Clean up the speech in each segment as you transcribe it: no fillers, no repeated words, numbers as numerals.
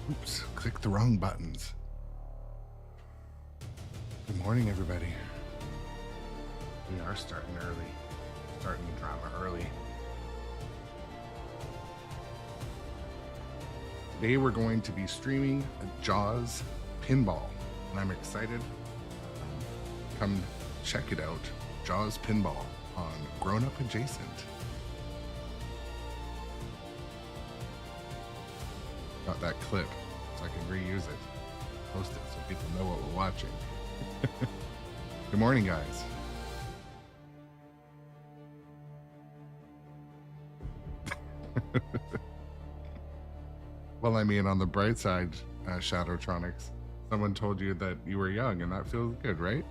Oops, clicked the wrong buttons. Good morning, everybody. We are starting early. Starting the drama early. Today we're going to be streaming Jaws Pinball, and I'm excited. Come check it out, Jaws Pinball on Grown Up Adjacent. Got that clip so I can reuse it, post it so people know what we're watching. Good morning, guys. Well, I mean, on the bright side, Shadowtronics, someone told you that you were young, and that feels good, right?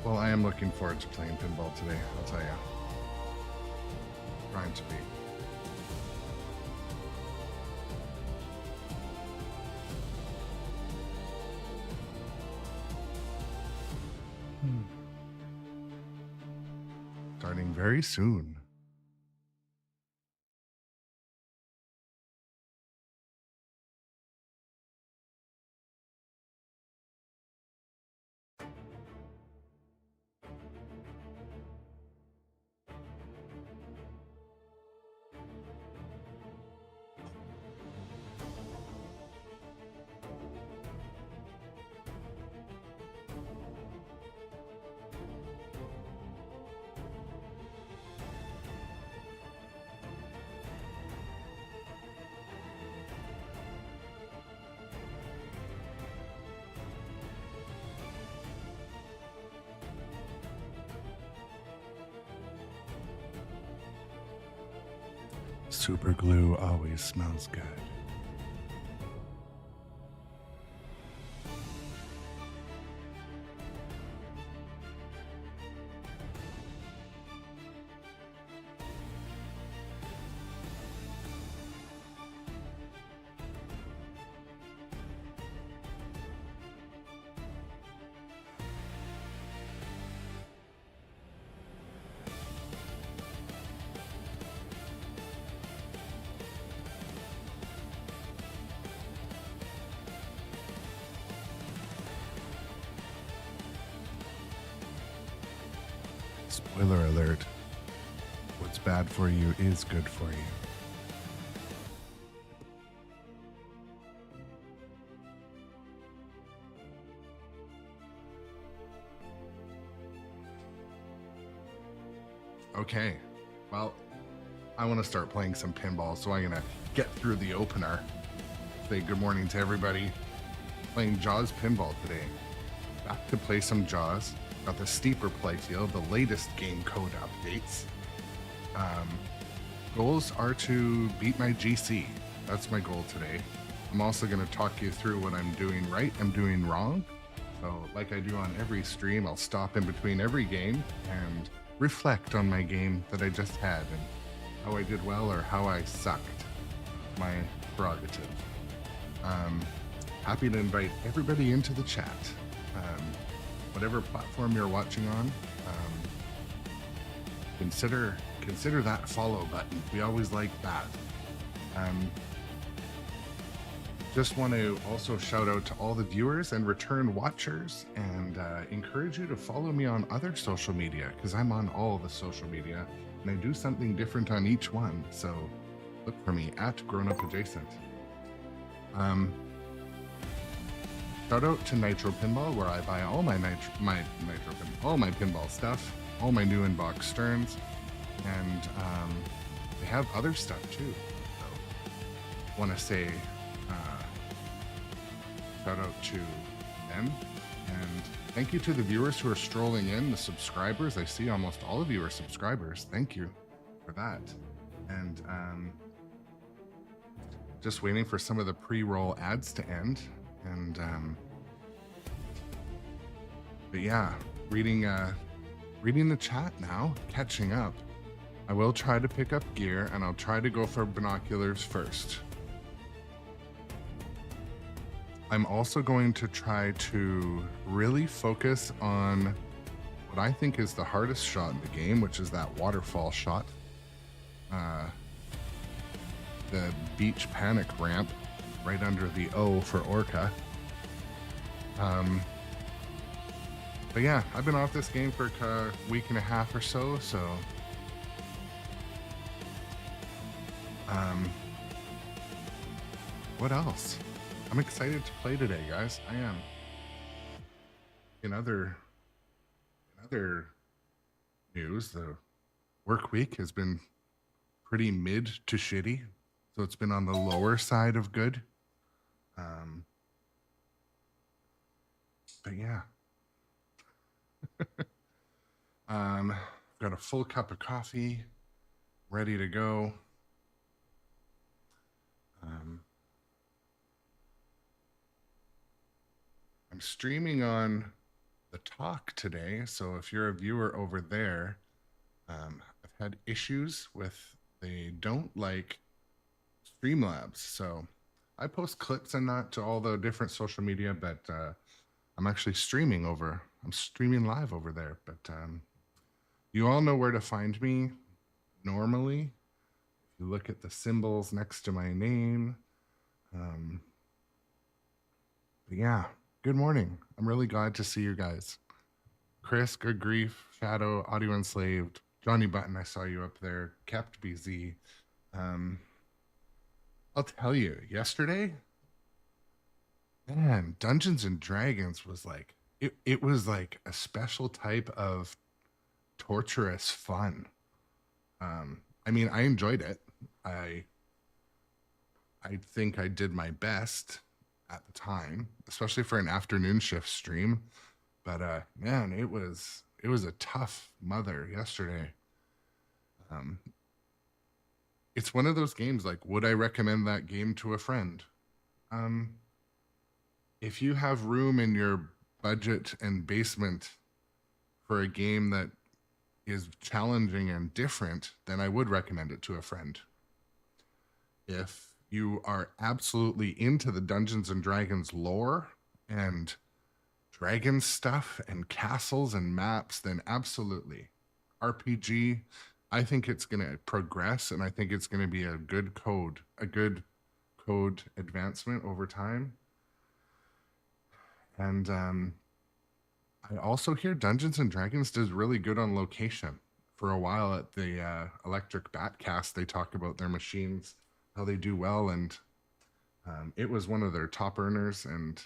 Well, I am looking forward to playing pinball today, I'll tell you. Trying to be. Starting very soon. Super glue always smells good. Spoiler alert, what's bad for you is good for you. Okay, well, I want to start playing some pinball, so I'm going to get through the opener. Say good morning to everybody. Playing Jaws Pinball today. Back to play some Jaws. Got the steeper playfield, the latest game code updates. Goals are to beat my GC. That's my goal today. I'm also going to talk you through what I'm doing right, I'm doing wrong. So like I do on every stream, I'll stop in between every game and reflect on my game that I just had and how I did well or how I sucked. My prerogative. Happy to invite everybody into the chat. Whatever platform you're watching on, consider that follow button. We always like that. Just want to also shout out to all the viewers and return watchers and encourage you to follow me on other social media because I'm on all the social media and I do something different on each one. So look for me at Grown Up Adjacent. Shout out to Nitropinball, where I buy all my all my pinball stuff, all my new in-box Sterns, and they have other stuff too. want to say shout out to them, and thank you to the viewers who are strolling in, the subscribers. I see almost all of you are subscribers. Thank you for that. And just waiting for some of the pre-roll ads to end. And but yeah, reading the chat now, catching up. I will try to pick up gear, and I'll try to go for binoculars first. I'm also going to try to really focus on what I think is the hardest shot in the game, which is that waterfall shot. The beach panic ramp right under the O for Orca. But yeah, I've been off this game for a week and a half or so, what else? I'm excited to play today, guys. I am. In other news, the work week has been pretty mid to shitty, so it's been on the lower side of good. But yeah. Got a full cup of coffee, ready to go. I'm streaming on the talk today, so if you're a viewer over there, I've had issues with they don't like Streamlabs, so I post clips and that to all the different social media, but I'm actually streaming live over there. But you all know where to find me normally. If you look at the symbols next to my name. But yeah, good morning. I'm really glad to see you guys. Chris, Good Grief, Shadow, Audio Enslaved, Johnny Button, I saw you up there, Kept BZ. I'll tell you, yesterday, man, Dungeons and Dragons was like, it was like a special type of torturous fun. I mean, I enjoyed it. I think I did my best at the time, especially for an afternoon shift stream. But man, it was a tough mother yesterday. It's one of those games, like, would I recommend that game to a friend? If you have room in your budget and basement for a game that is challenging and different, then I would recommend it to a friend. If you are absolutely into the Dungeons and Dragons lore and dragon stuff and castles and maps, then absolutely. RPG, I think it's going to progress, and I think it's going to be a good code advancement over time. And I also hear Dungeons and Dragons does really good on location. For a while at the Electric Batcast, they talk about their machines, how they do well, and it was one of their top earners, and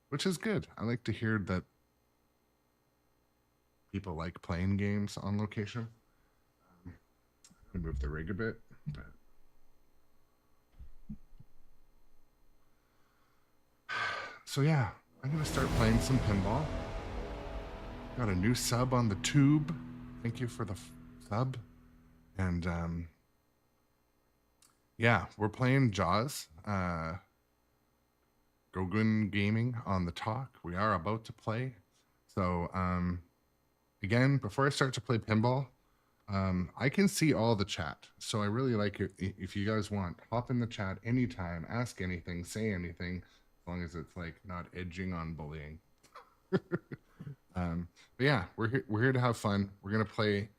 which is good. I like to hear that people like playing games on location. I move the rig a bit, but so yeah, I'm gonna start playing some pinball. Got a new sub on the tube. Thank you for the sub. And yeah, we're playing Jaws. Gogun Gaming on the talk. We are about to play. So again, before I start to play pinball, I can see all the chat. So I really like it. If you guys want, hop in the chat anytime, ask anything, say anything, as long as it's like not edging on bullying. But yeah, we're here to have fun. We're gonna play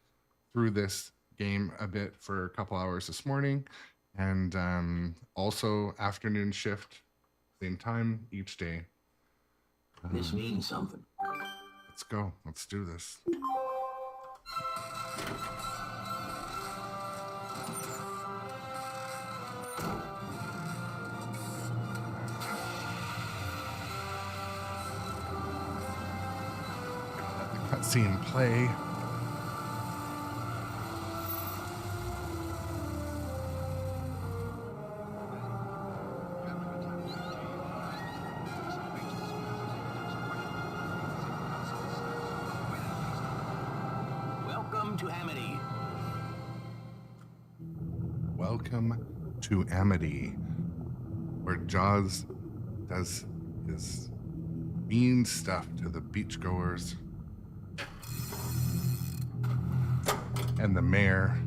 through this game a bit for a couple hours this morning, and also afternoon shift, same time each day. This means something. Let's go. Let's do this. Cutscene play. to Amity. Welcome to Amity, where Jaws does his mean stuff to the beachgoers and the mayor.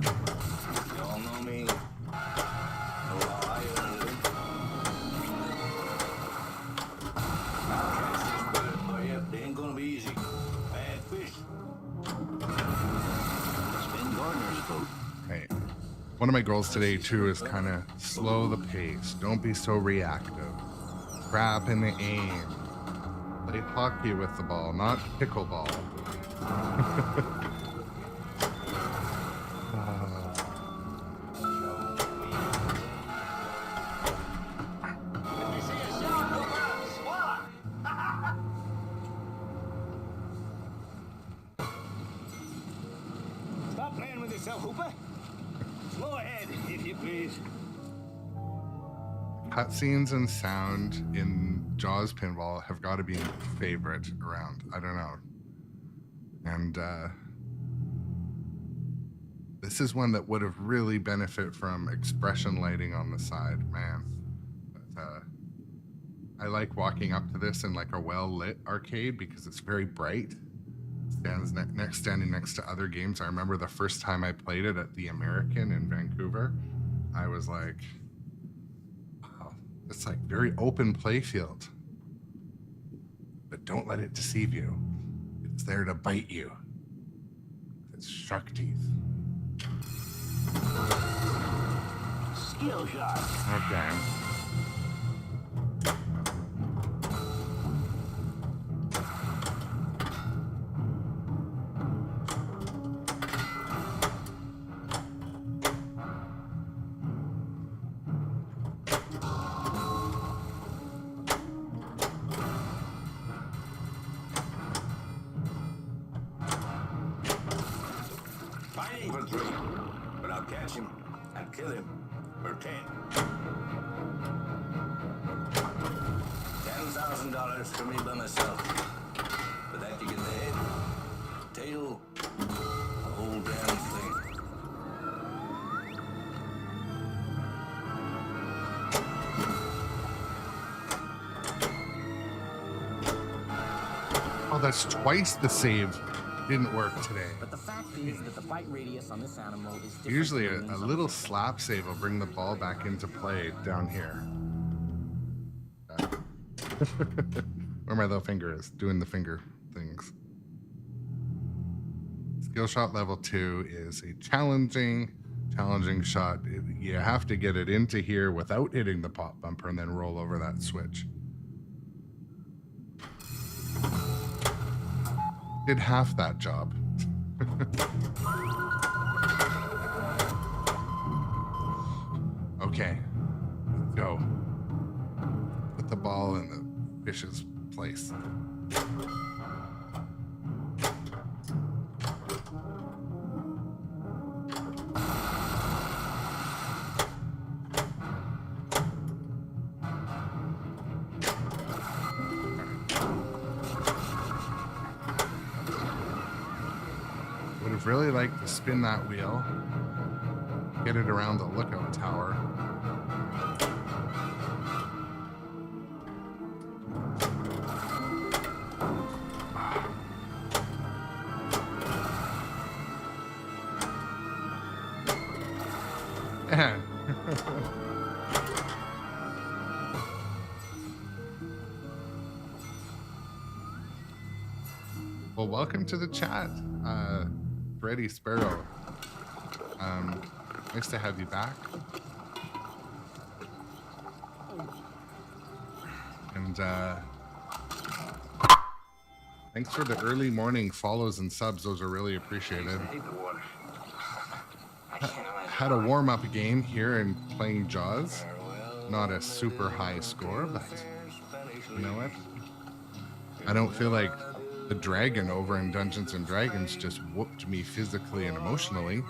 You all know me. Know how I earned it. I'll catch this bird for you. They ain't gonna be easy. Bad fish. Spin Gardner's boat. Right. One of my goals today too is kind of slow the pace. Don't be so reactive. Trap in the aim. Play hockey with the ball, not pickleball. Stop playing with yourself, Hooper. Slow ahead, if you please. Cutscenes and sound in Jaws Pinball have got to be my favorite around. I don't know. And this is one that would have really benefited from expression lighting on the side, man. But I like walking up to this in like a well-lit arcade because it's very bright. Standing next to other games. I remember the first time I played it at the American in Vancouver. I was like, wow, it's like very open play field. But don't let it deceive you. It's there to bite you. It's shark teeth. Skill shot. Okay. Fighting for 3, but I'll catch him and kill him for 10. $10,000 for me by myself. For that you get the head, tail, the whole damn thing. Oh, that's twice the save. Didn't work today. But the fact is that the bite radius on this animal is different. Usually from a little slap save will bring the ball back into play down here. Where my little finger is, doing the finger things. Skill shot level 2 is a challenging shot. You have to get it into here without hitting the pop bumper and then roll over that switch. Did half that job. Okay, let's go. Put the ball in the fish's place. Would have really liked to spin that wheel, get it around the lookout tower. Man. Well, welcome to the chat, Freddy Sparrow. Nice to have you back. And thanks for the early morning follows and subs. Those are really appreciated. Had a warm-up game here and playing Jaws. Not a super high score, but you know what? I don't feel like the dragon over in Dungeons and Dragons just whooped me physically and emotionally.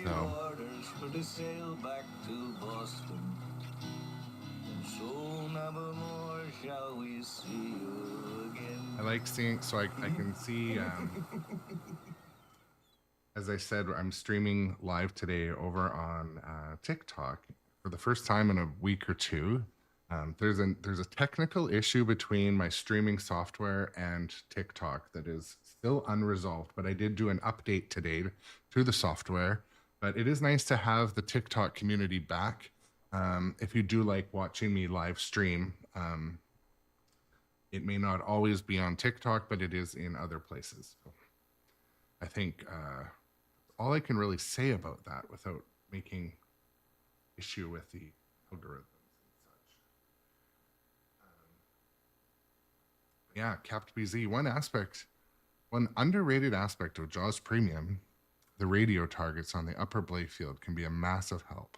So I like seeing, so I can see, as I said, I'm streaming live today over on TikTok for the first time in a week or two. There's a technical issue between my streaming software and TikTok that is still unresolved, but I did do an update today to the software. But it is nice to have the TikTok community back. If you do like watching me live stream, it may not always be on TikTok, but it is in other places. So I think all I can really say about that without making issue with the algorithm. Yeah, Capt BZ. One underrated aspect of JAWS Premium, the radio targets on the upper play field can be a massive help.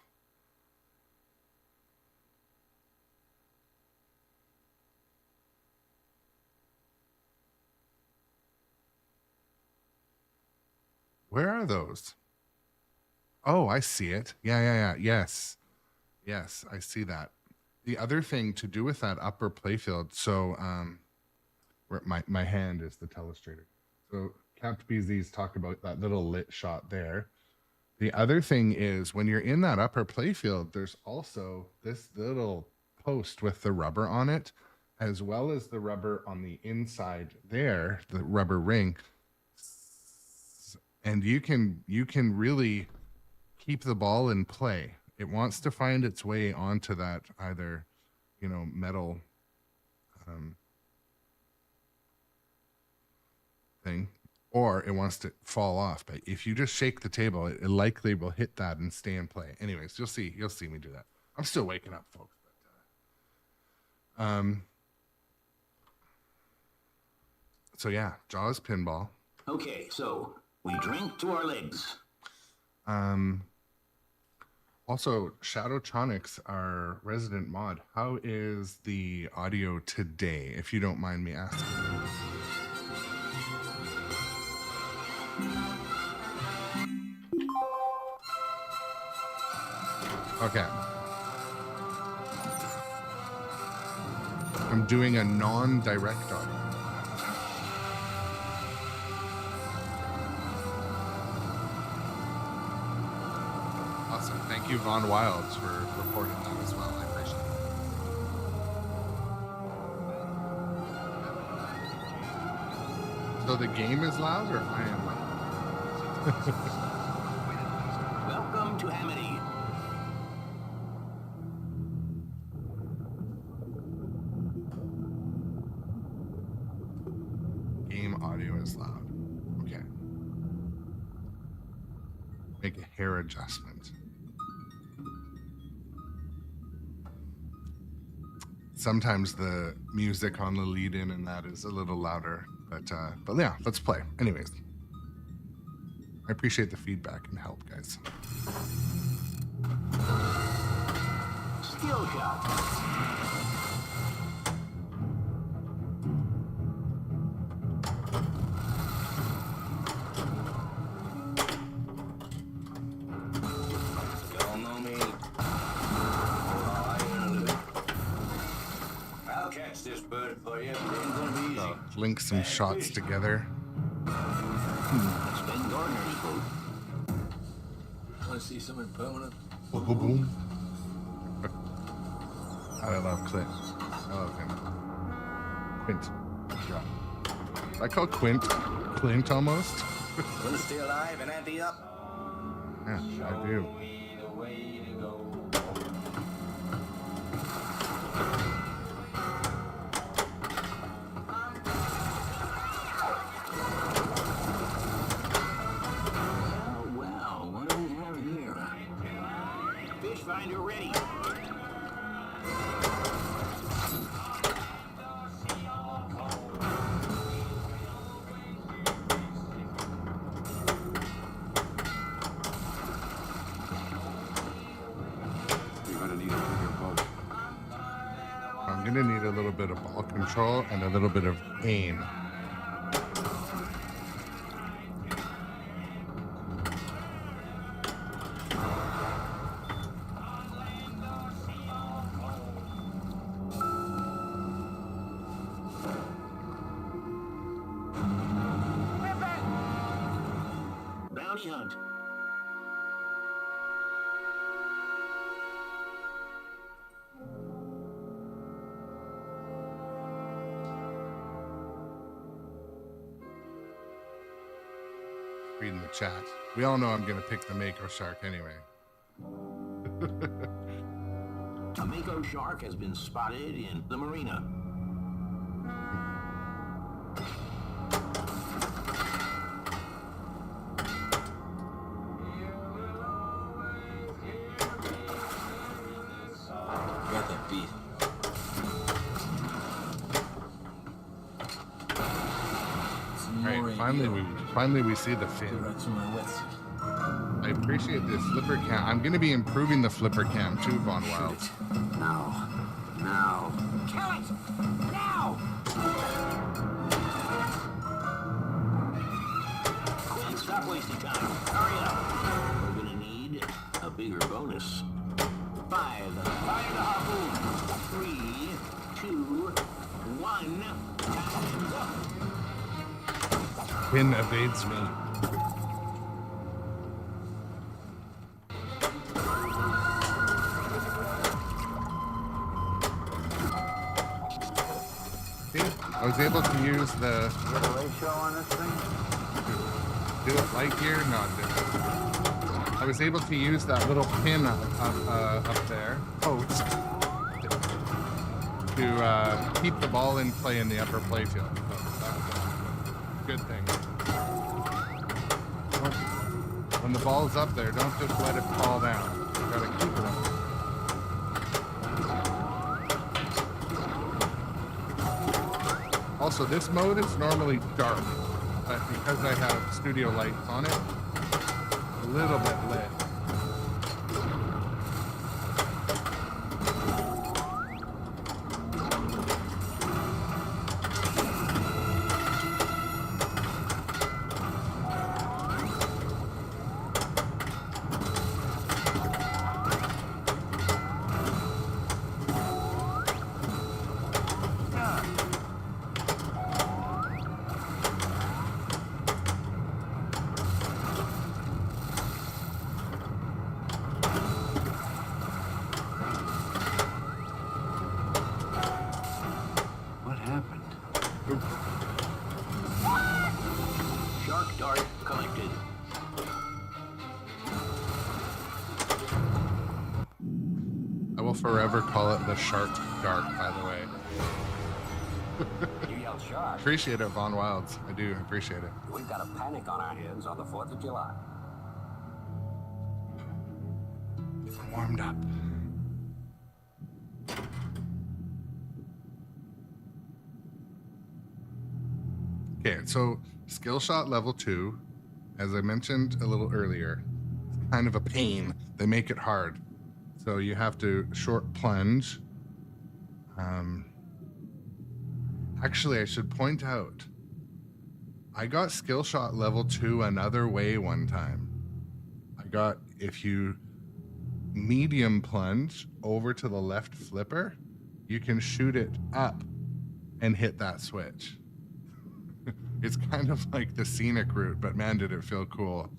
Where are those? Oh, I see it. Yeah. Yes, I see that. The other thing to do with that upper playfield, so where my hand is the telestrator. So Capt BZ's talk about that little lit shot there. The other thing is when you're in that upper playfield, there's also this little post with the rubber on it, as well as the rubber on the inside there, the rubber ring. And you can really keep the ball in play. It wants to find its way onto that either, metal thing, or it wants to fall off. But if you just shake the table, it likely will hit that and stay in play. Anyways, you'll see me do that. I'm still waking up, folks. But, so yeah, JAWS Pinball. Okay, so we drink to our legs. Also, Shadowtronics, our resident mod, how is the audio today, if you don't mind me asking? Okay. I'm doing a non-direct audio. Awesome. Thank you, Von Wilds, for reporting that as well. I appreciate it. So the game is loud, or I am loud? Welcome to Amity. Game audio is loud. Okay. Make a hair adjustment. Sometimes the music on the lead-in and that is a little louder, but yeah, let's play. Anyways, I appreciate the feedback and help, guys. Skill shot. Y'all know me. I'll catch this bird for you. It ain't gonna be easy. Link some shots together. It's Ben Gardner's boat. Want to see something permanent? Boom, boom, boom. I love Clint. I love him. Quint. Good job. I call Quint almost. Gonna stay alive and ante up? Yeah, I do. Well, what do we have here? Fish finder ready. I'm gonna need a little bit of ball control and a little bit of aim. bounty hunt. Reading the chat. We all know I'm going to pick the Mako shark anyway. A Mako shark has been spotted in the marina. Got that beat. All right, finally we see the fin. Right to my wetsuit. I appreciate this flipper cam. I'm going to be improving the flipper cam too, Von Wild. Now. Now. Kill it! Now! Quinn, stop wasting time. Hurry up. We're gonna need a bigger bonus. 5. Fire the harpoon. 3, 2, 1. Time's up. Fin evades me. I was able to use the... Get a ratio on this thing? Do it light gear? No, it didn't. I was able to use that little pin up there, post, to keep the ball in play in the upper playfield. So that was a good thing. When the ball's up there, don't just let it fall down. You gotta keep it up. Also, this mode is normally dark, but because I have studio lights on it, a little bit lit. Shark dart collected. I will forever call it the shark dart, by the way. You yell shark. Appreciate it, Von Wilds. I do appreciate it. We've got a panic on our hands on the 4th of July. Warmed up. Okay, so skill shot level 2, as I mentioned a little earlier, it's kind of a pain. They make it hard. So you have to short plunge. Actually, I should point out, I got skill shot level 2 another way one time. I got, if you medium plunge over to the left flipper, you can shoot it up and hit that switch. It's kind of like the scenic route, but man, did it feel cool.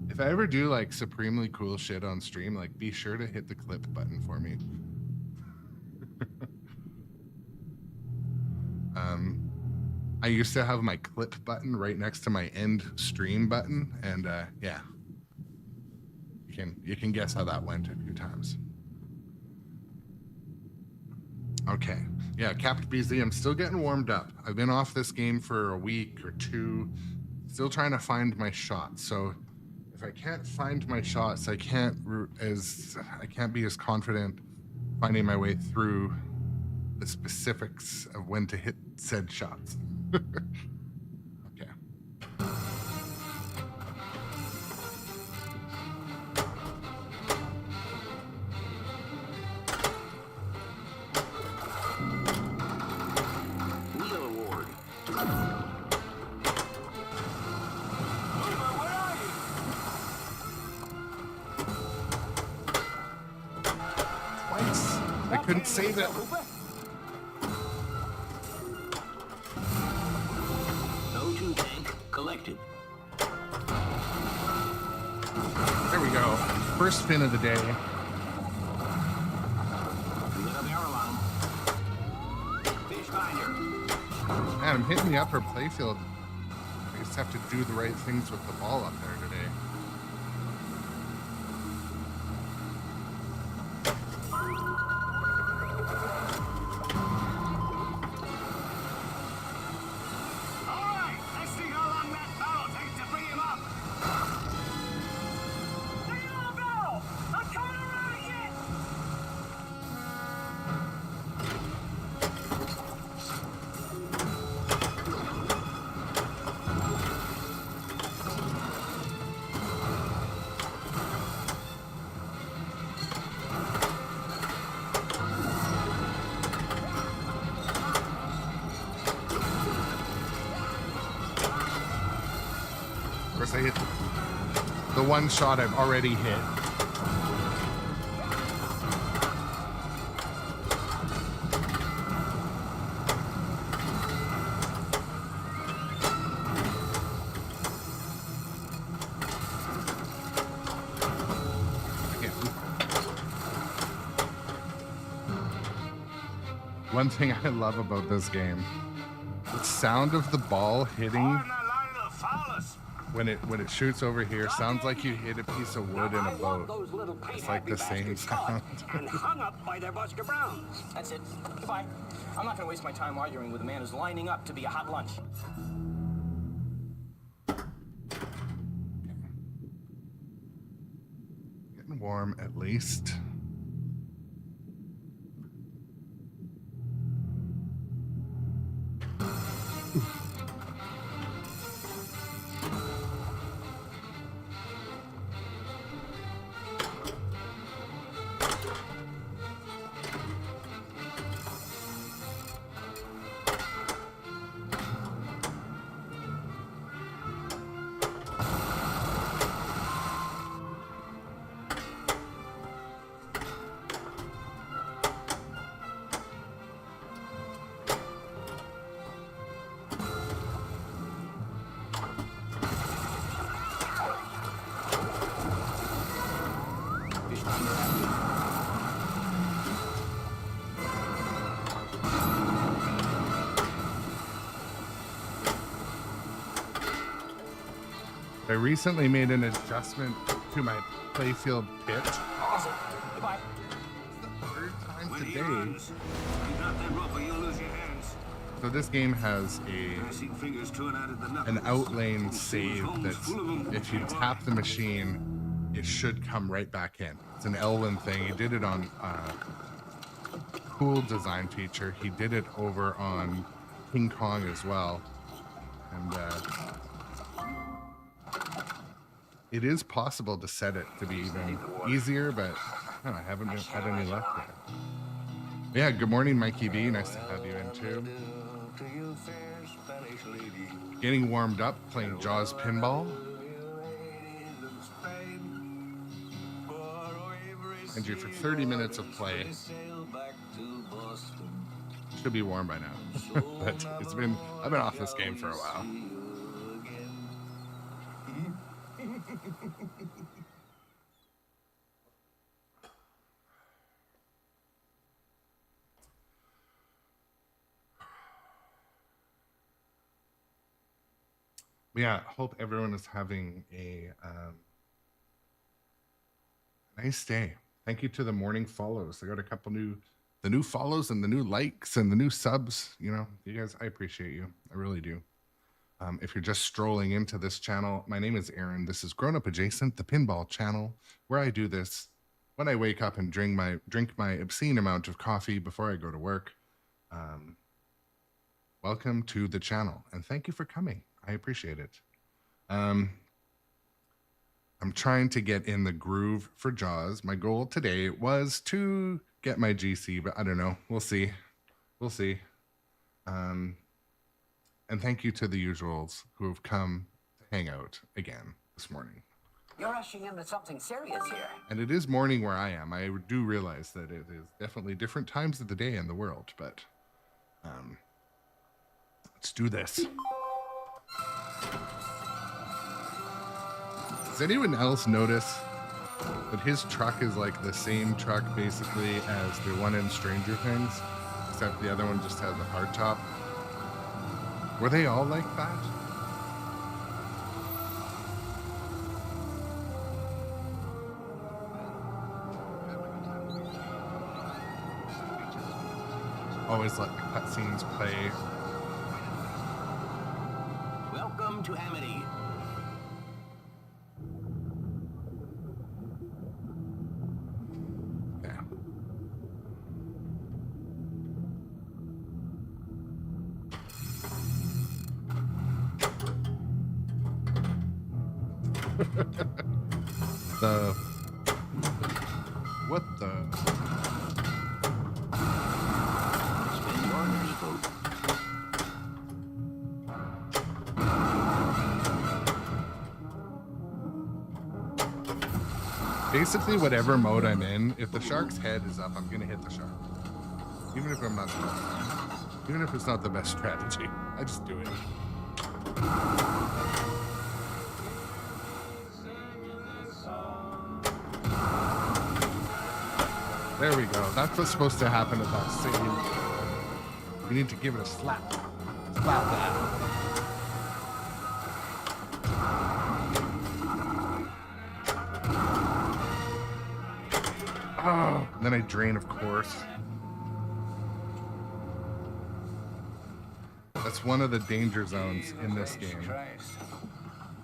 If I ever do like supremely cool shit on stream, like be sure to hit the clip button for me. I used to have my clip button right next to my end stream button, and yeah, you can guess how that went a few times. Okay, yeah, Captain BZ, I'm still getting warmed up. I've been off this game for a week or two, still trying to find my shots. So if I can't find my shots, I can't be as confident finding my way through the specifics of when to hit said shots. Okay. Wheel award. Twice. I couldn't save it. O2 tank collected. First spin of the day. Little barrel on 'em. Fish finder. Man, I'm hitting the upper playfield. I just have to do the right things with the ball up there today. Of course, I hit the one shot I've already hit. One thing I love about this game, the sound of the ball hitting when it shoots over here sounds like you hit a piece of wood in a boat. It's like the same sound. And hung up by their Buster Browns. That's it. Goodbye. I'm not going to waste my time arguing with a man who's lining up to be a hot lunch. Getting warm at least. I recently made an adjustment to my playfield pitch. Goodbye. The third time When he today. runs, you got that rope or you'll lose your hands. So this game has I seen fingers torn out of the knuckles. an outlane save Homes that full of 'em. if you tap the machine, it should come right back in. It's an Elwin thing. He did it on cool design feature. He did it over on King Kong as well. And it is possible to set it to be even easier, but I haven't had any luck yet. Yeah, good morning, Mikey B. Nice to have you in too. Getting warmed up, playing Jaws Pinball. And you for 30 minutes of play. Should be warm by now. But I've been off this game for a while. Yeah, hope everyone is having a nice day. Thank you to the morning follows. I got a couple the new follows and the new likes and the new subs. You know, you guys, I appreciate you. I really do. If you're just strolling into this channel, my name is Aaron. This is Grown Up Adjacent, the pinball channel, where I do this when I wake up and drink my obscene amount of coffee before I go to work. Welcome to the channel, and thank you for coming. I appreciate it. I'm trying to get in the groove for Jaws. My goal today was to get my GC, but I don't know. We'll see. We'll see. And thank you to the usuals who have come to hang out again this morning. You're rushing into something serious here. And it is morning where I am. I do realize that it is definitely different times of the day in the world, but let's do this. Does anyone else notice But his truck is like the same truck basically as the one in Stranger Things, except the other one just has a hard top. Were they all like that? Always let the cutscenes play. Welcome to Amity. Yeah. What the? Spin your nurse vote. Basically, whatever mode I'm in, if the shark's head is up, I'm gonna hit the shark. Even if I'm not supposed to. Even if it's not the best strategy. I just do it. There we go. That's what's supposed to happen at that same. You need to give it a slap. Slap that. Oh, and then I drain, of course. That's one of the danger zones in this game. Christ.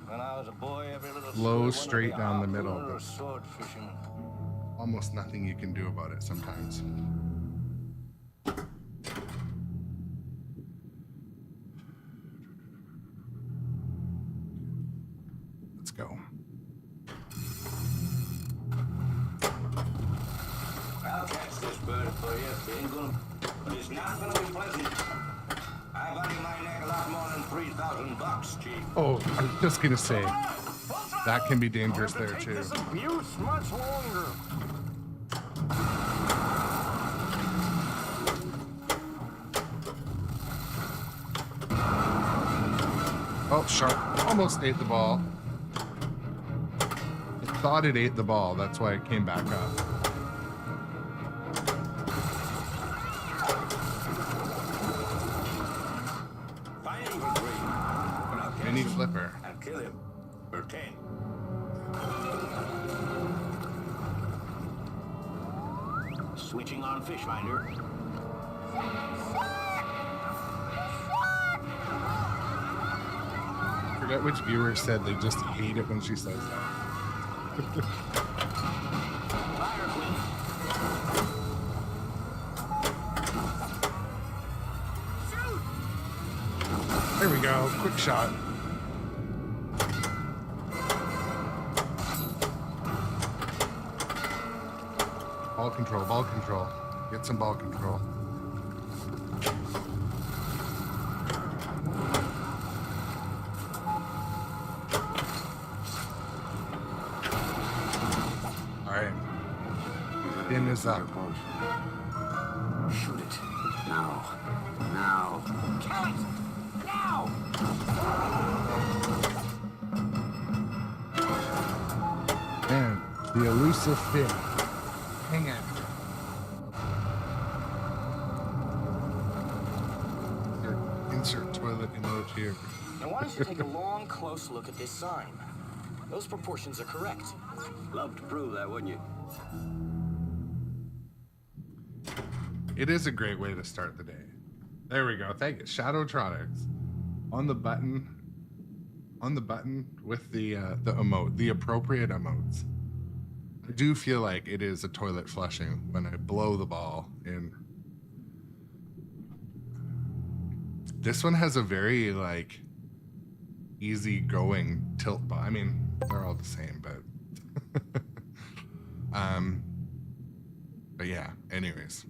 When I was a boy, every little Low, boy straight wanted to be a down the harpooner middle. or a sword fisherman. Almost nothing you can do about it sometimes. Let's go. I'll catch this bird for you. It ain't gonna, but it's not gonna be pleasant. I value my neck a lot more than $3,000, Chief. Oh, I was just gonna say, that can be dangerous there too. This abuse much longer. Oh, shark almost ate the ball. It thought it ate the ball, that's why it came back up. Find him for 3. But I'll catch Mini him flipper. and kill him for 10. Switching on fish finder. Forget which viewer said they just hate it when she says that. Fire queen. There we go, quick shot. Ball control, ball control. Get some ball control. Alright. Pin is up. Shoot it. Now. Now. Kill it! Now! Man, the elusive fin. Hang on. Here, insert toilet emote here. Now, why don't you take a long, close look at this sign? Those proportions are correct. Love to prove that, wouldn't you? It is a great way to start the day. There we go. Thank you. Shadowtronics. On the button with the emote, the appropriate emotes. I do feel like it is a toilet flushing when I blow the ball in. This one has a very like easy going tilt ball. I mean, they're all the same, but but yeah, anyways.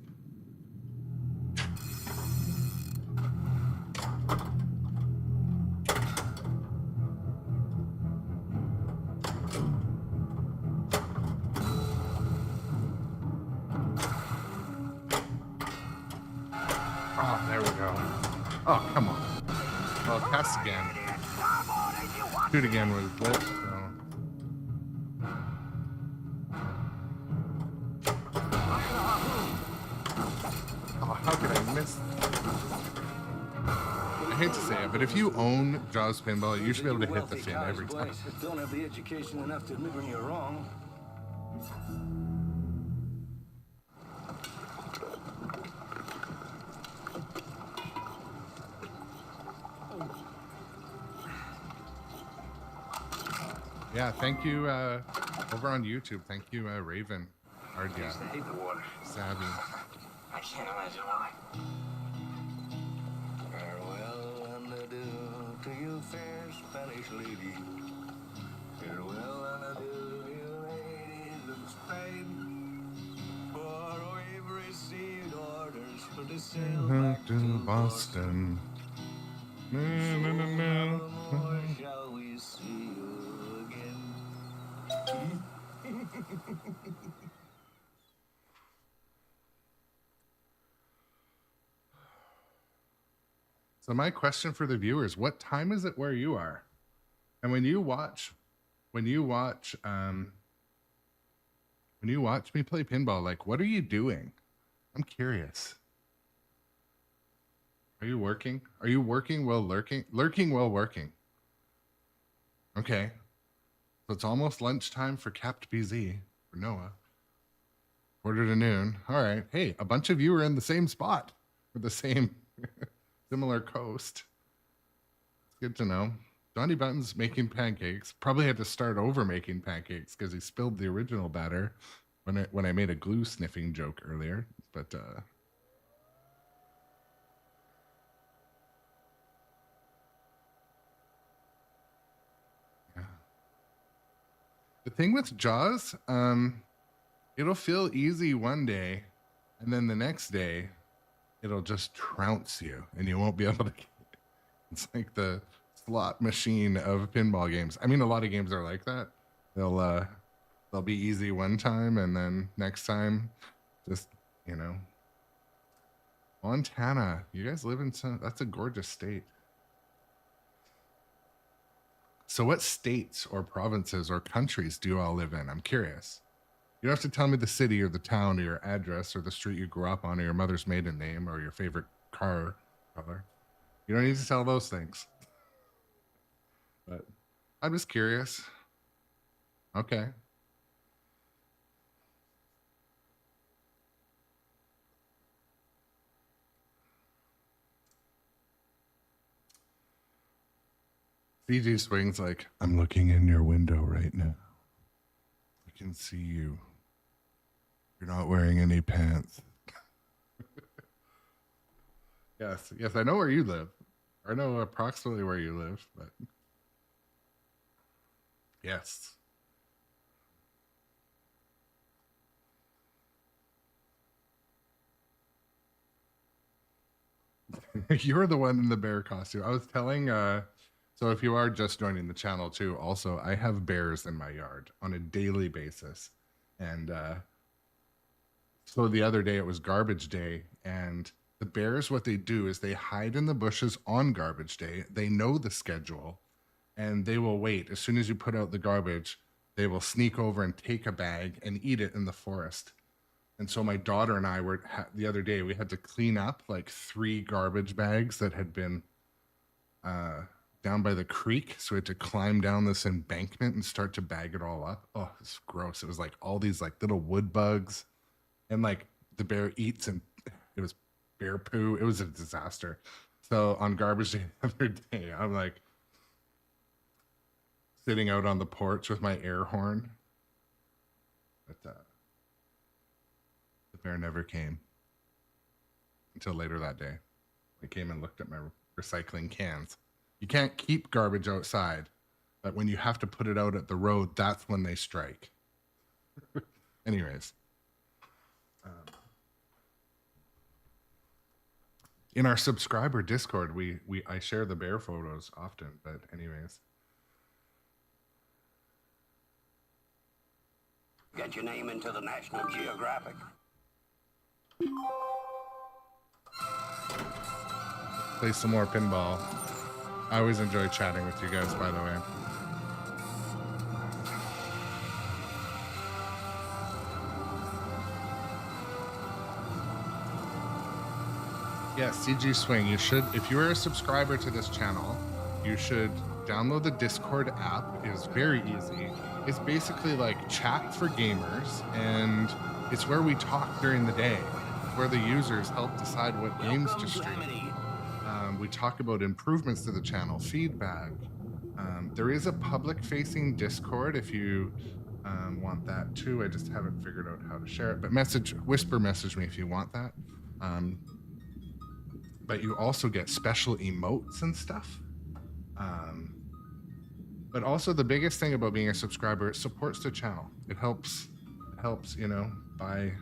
Oh, there we go. Oh, come on. Well, pass again. Shoot again was lit, so. hate to say it, but if you own Jaws Pinball, you should be able to hit the fin every time. Don't have the education enough to admit when you're wrong. Yeah, thank you over on YouTube. Thank you, Raven. Hard, yeah. I hate the water. Savvy. I can't imagine why. Farewell and adieu to you, fair Spanish lady. Farewell and adieu, you ladies of Spain. For we've received orders for the sail back to Boston. No, no, no, no. No more shall we see you again. So my question for the viewers, what time is it where you are? And when you watch me play pinball, like, what are you doing? I'm curious. Are you working? Are you working while lurking? Lurking while working. Okay. So it's almost lunchtime for Capt BZ, for Noah. Quarter to noon. All right. Hey, a bunch of you are in the same spot with the same similar coast. It's good to know. Johnny Button's making pancakes. Probably had to start over making pancakes because he spilled the original batter when I made a glue sniffing joke earlier. But yeah. The thing with Jaws, it'll feel easy one day, and then the next day it'll just trounce you and you won't be able to. It's like the slot machine of pinball games. I mean, a lot of games are like that. They'll be easy one time, and then next time, just, you know. Montana, you guys live in some, that's a gorgeous state. So what states or provinces or countries do you all live in? I'm curious. You don't have to tell me the city or the town or your address or the street you grew up on or your mother's maiden name or your favorite car color. You don't need to tell those things. But I'm just curious. Okay. CG Swing's like, I'm looking in your window right now. I can see you. You're not wearing any pants. Yes, I know where you live. I know approximately where you live, but yes. You're the one in the bear costume. I was telling, so if you are just joining the channel too, also, I have bears in my yard on a daily basis. And so the other day it was garbage day, and the bears, what they do is they hide in the bushes on garbage day. They know the schedule, and they will wait. As soon as you put out the garbage, they will sneak over and take a bag and eat it in the forest. And so my daughter and I were, the other day, we had to clean up like 3 garbage bags that had been down by the creek. So we had to climb down this embankment and start to bag it all up. Oh, it's gross. It was like all these like little wood bugs, and like the bear eats, and it was bear poo. It was a disaster. So on garbage day the other day, I'm like sitting out on the porch with my air horn. But the bear never came until later that day. They came and looked at my recycling cans. You can't keep garbage outside, but when you have to put it out at the road, that's when they strike. Anyways. In our subscriber Discord, I share the bear photos often, but anyways. Get your name into the National Geographic. Play some more pinball. I always enjoy chatting with you guys, by the way. Yeah, CG Swing. You should, if you are a subscriber to this channel, you should download the Discord app. It is very easy. It's basically like chat for gamers, and it's where we talk during the day. It's where the users help decide what games to stream. We talk about improvements to the channel, feedback. There is a public-facing Discord if you want that too. I just haven't figured out how to share it. But whisper message me if you want that. But you also get special emotes and stuff. But also the biggest thing about being a subscriber, it supports the channel. It helps, you know, buy,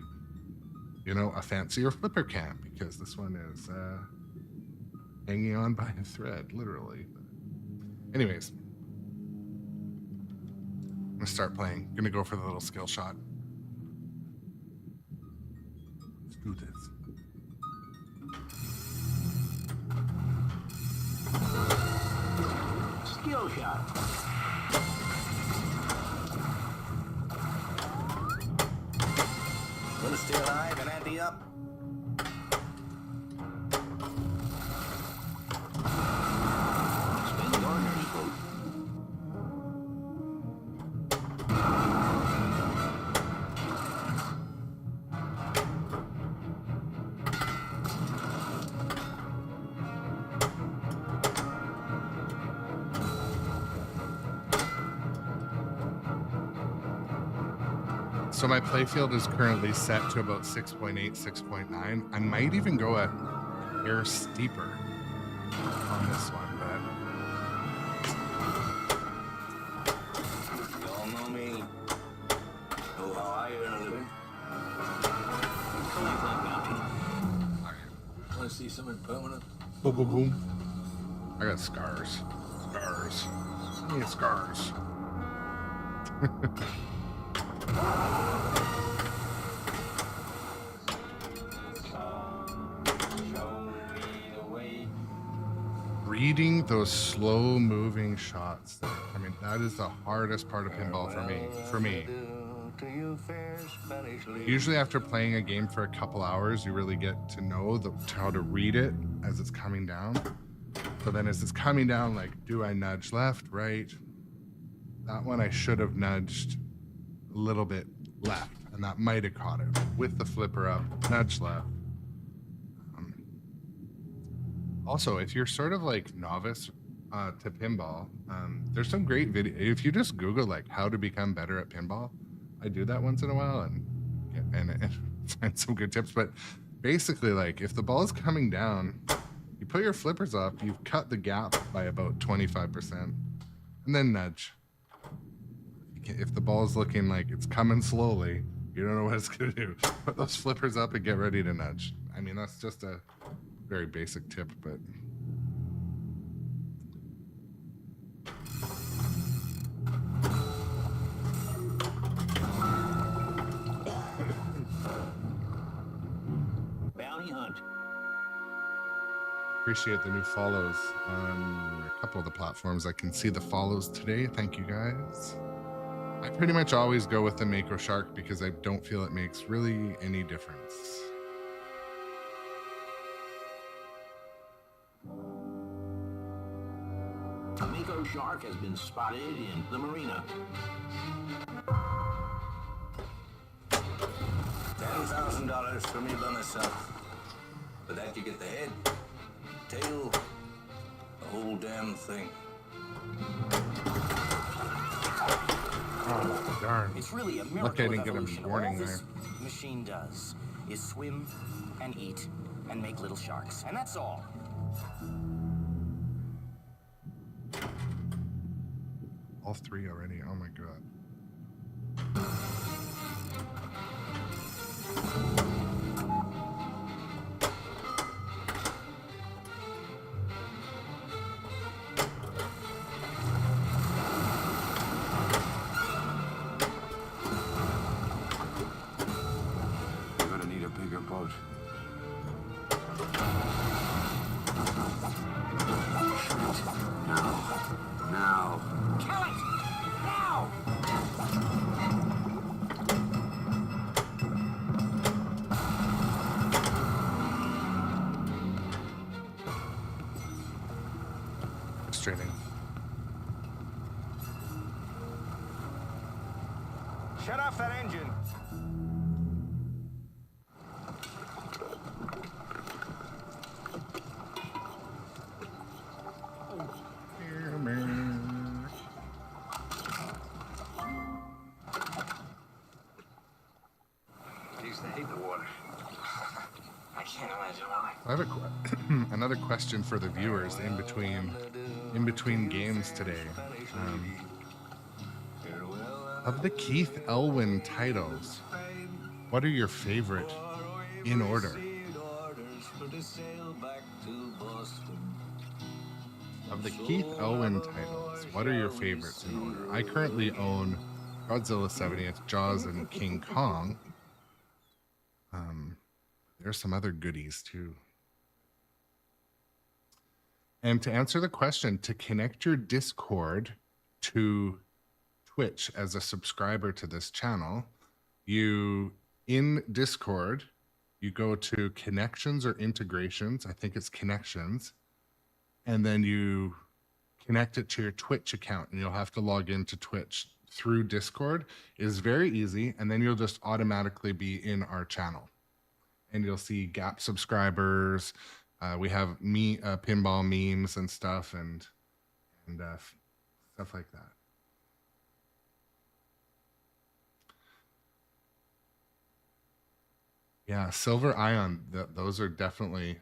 you know, a fancier flipper cam, because this one is hanging on by a thread, literally. Anyways, I'm gonna start playing. Gonna go for the little skill shot. Let's do this. Skill shot. Gonna stay alive and ante up. Spin the ordinary boat. So my playfield is currently set to about 6.8, 6.9. I might even go a hair steeper on this one, but You all know me. Know how I earn a living. Collect that bounty. Want to see something permanent? boom, boom, boom. I got scars. Scars. I need scars. Reading those slow moving shots. I mean, that is the hardest part of pinball for me. Usually after playing a game for a couple hours, you really get to know how to read it as it's coming down. So then as it's coming down, like, do I nudge left, right? That one I should have nudged a little bit left, and that might have caught it. With the flipper up, nudge left. Also, if you're sort of like novice to pinball, there's some great video. If you just Google like how to become better at pinball, I do that once in a while and find some good tips. But basically, like, if the ball is coming down, you put your flippers up, you've cut the gap by about 25%, and then nudge. If the ball is looking like it's coming slowly, you don't know what it's gonna do. Put those flippers up and get ready to nudge. I mean, that's just a very basic tip, but Bounty hunt. appreciate the new follows on a couple of the platforms. I can see the follows today. Thank you guys. I pretty much always go with the Mako Shark because I don't feel it makes really any difference. A Mako shark has been spotted in the marina. $10,000 for me by myself. For that you get the head, tail, the whole damn thing. Oh, darn. It's really a Lucky I miracle of didn't get a evolution. warning All this there. machine does is swim and eat and make little sharks, and that's all. All three already. Oh my god. You're gonna need a bigger boat. Now. Kill it! Now! frustrating. Shut off that engine. Geez, they hate the water. I can't imagine why. I have another question for the viewers in between games today. Of the Keith Elwin titles, what are your favorite in order? Of the Keith Elwin titles, what are your favorites in order? I currently own Godzilla 70th, Jaws, and King Kong. There's some other goodies too. And to answer the question, to connect your Discord to Twitch as a subscriber to this channel, in Discord, you go to connections or integrations. I think it's connections. And then you connect it to your Twitch account, and you'll have to log into Twitch through Discord. It is very easy. And then you'll just automatically be in our channel. And you'll see Gap subscribers. We have pinball memes and stuff and stuff like that. Yeah, Silver Ion. Those are definitely.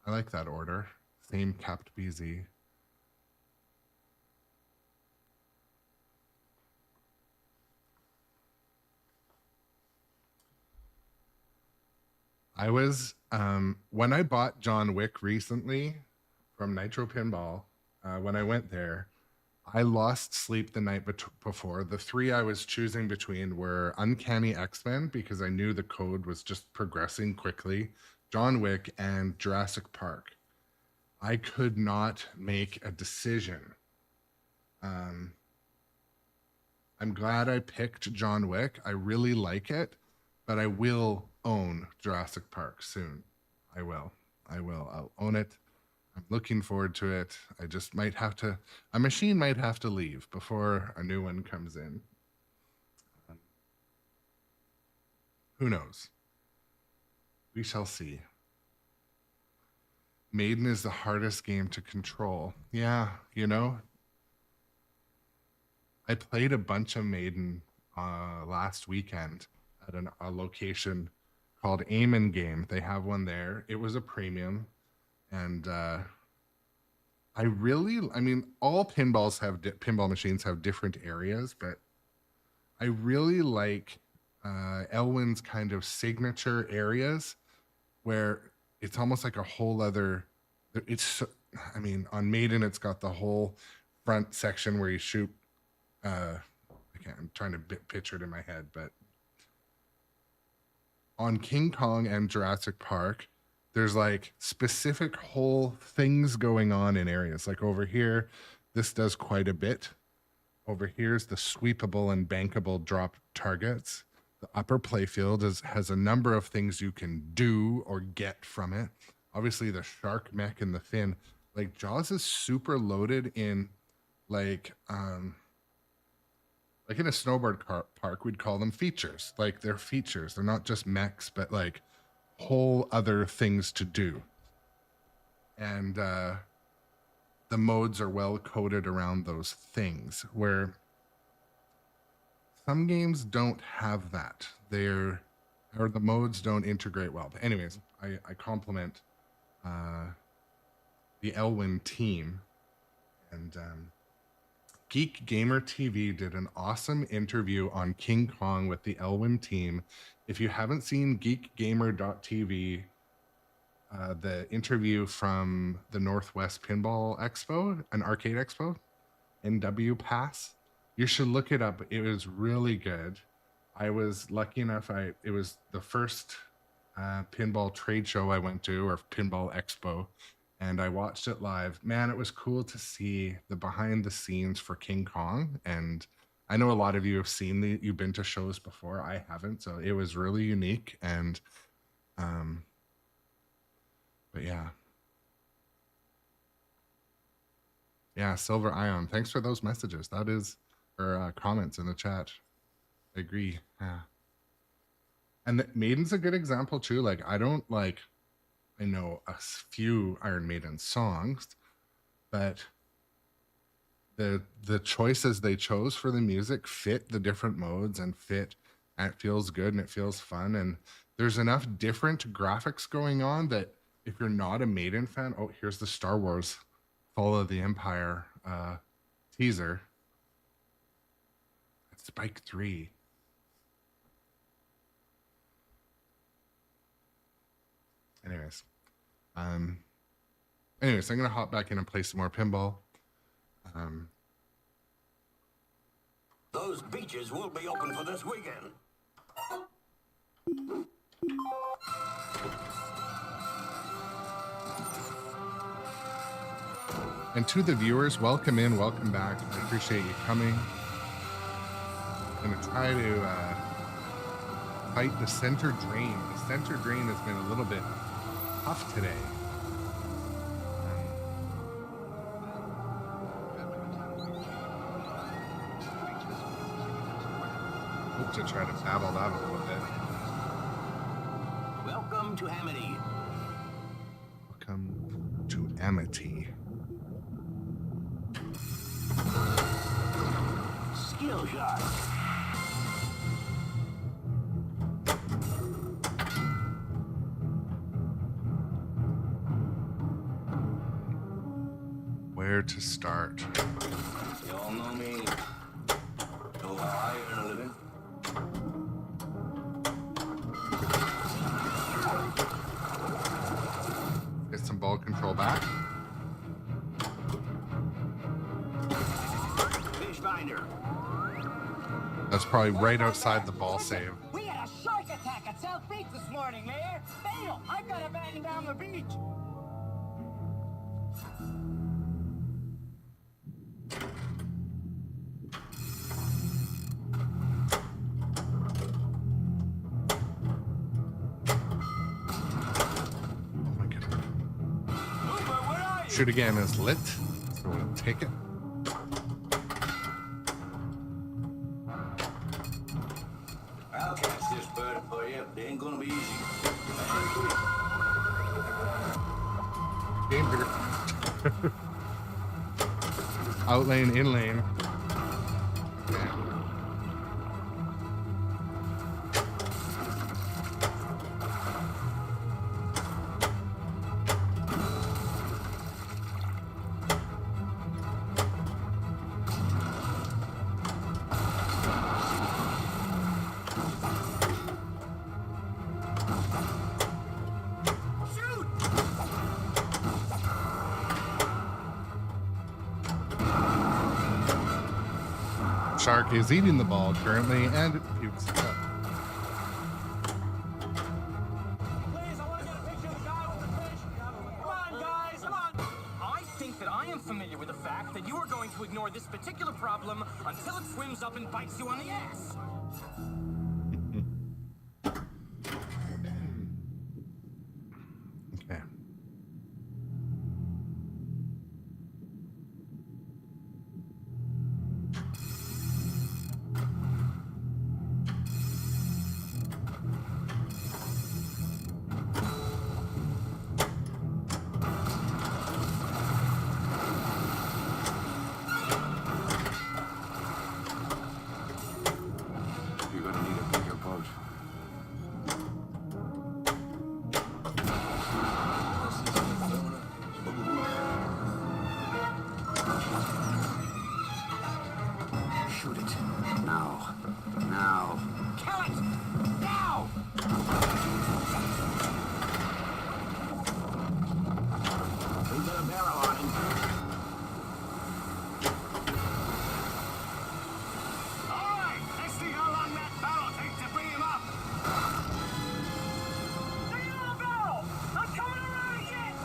I like that order. Same capped BZ. I was, when I bought John Wick recently from nitropinball, when I went there, I lost sleep the night before. The three I was choosing between were Uncanny X-Men, because I knew the code was just progressing quickly, John Wick, and Jurassic Park. I could not make a decision. I'm glad I picked John Wick. I really like it, but I will own Jurassic Park soon. I will. I'll own it. I'm looking forward to it. I just might have to, a machine might have to leave before a new one comes in. Who knows? We shall see. Maiden is the hardest game to control. Yeah, you know, I played a bunch of Maiden last weekend at a location called Amen Game. They have one there. It was a premium. And I mean, all pinball machines have different areas, but I really like Elwin's kind of signature areas where it's almost like a whole other, I mean, on Maiden, it's got the whole front section where you shoot, I'm trying to picture it in my head, but on King Kong and Jurassic Park, there's like specific whole things going on in areas. Like over here, this does quite a bit. Over here's the sweepable and bankable drop targets. The upper playfield has a number of things you can do or get from it. Obviously, the shark mech and the fin. Like Jaws is super loaded in like in a snowboard park, we'd call them features. Like they're features. They're not just mechs, but like whole other things to do. And the modes are well coded around those things, where some games don't have that. The modes don't integrate well. But anyways, I compliment the Elwin team. And Geek Gamer TV did an awesome interview on King Kong with the Elwin team. If you haven't seen geekgamer.tv, the interview from the Northwest Pinball Expo, an arcade expo, NW Pass, you should look it up. It was really good. I was lucky enough, it was the first pinball trade show I went to, or pinball expo, and I watched it live. Man, it was cool to see the behind the scenes for King Kong. And I know a lot of you have seen you've been to shows before. I haven't, so it was really unique. And but yeah, Yeah, Silver Ion. Thanks for those messages. That is, or comments in the chat. I agree. Yeah. And the Maiden's a good example too. Like, I don't like, I know a few Iron Maiden songs, but the choices they chose for the music fit the different modes and fit, and it feels good and it feels fun. And there's enough different graphics going on that if you're not a Maiden fan, oh, here's the Star Wars Fall of the Empire teaser. It's Spike 3. Anyways, I'm gonna hop back in and play some more pinball. Those beaches will be open for this weekend. And to the viewers, welcome in, welcome back. I appreciate you coming. I'm gonna try to fight the center drain. The center drain has been a little bit tough today. Hope to try to babble that a little bit. Welcome to Amity. Welcome to Amity. Skill shot. Where to start? You all know me. Know how I earn a living. Get some ball control back. Fish finder. That's probably right outside the ball save. We had a shark attack at South Beach this morning, Mayor. Fatal. I've got to batten down the beach. Oh my goodness. Shoot again is lit, so we'll take it. I'll catch this bird for you. It ain't gonna be easy. Game bigger. Out lane, in lane. Yeah. Shark is eating the ball currently, and it pukes it up. Please, I want to get a picture of the guy with the fish. Come on, guys, come on. I think that I am familiar with the fact that you are going to ignore this particular problem until it swims up and bites you on the ass. Okay. You're gonna need a bigger boat. Shoot it. Now. Now. Kill it! Now! We've got a barrel on him. All right, let's see how long that barrel takes to bring him up. Bring him on the barrel! I'm coming around again!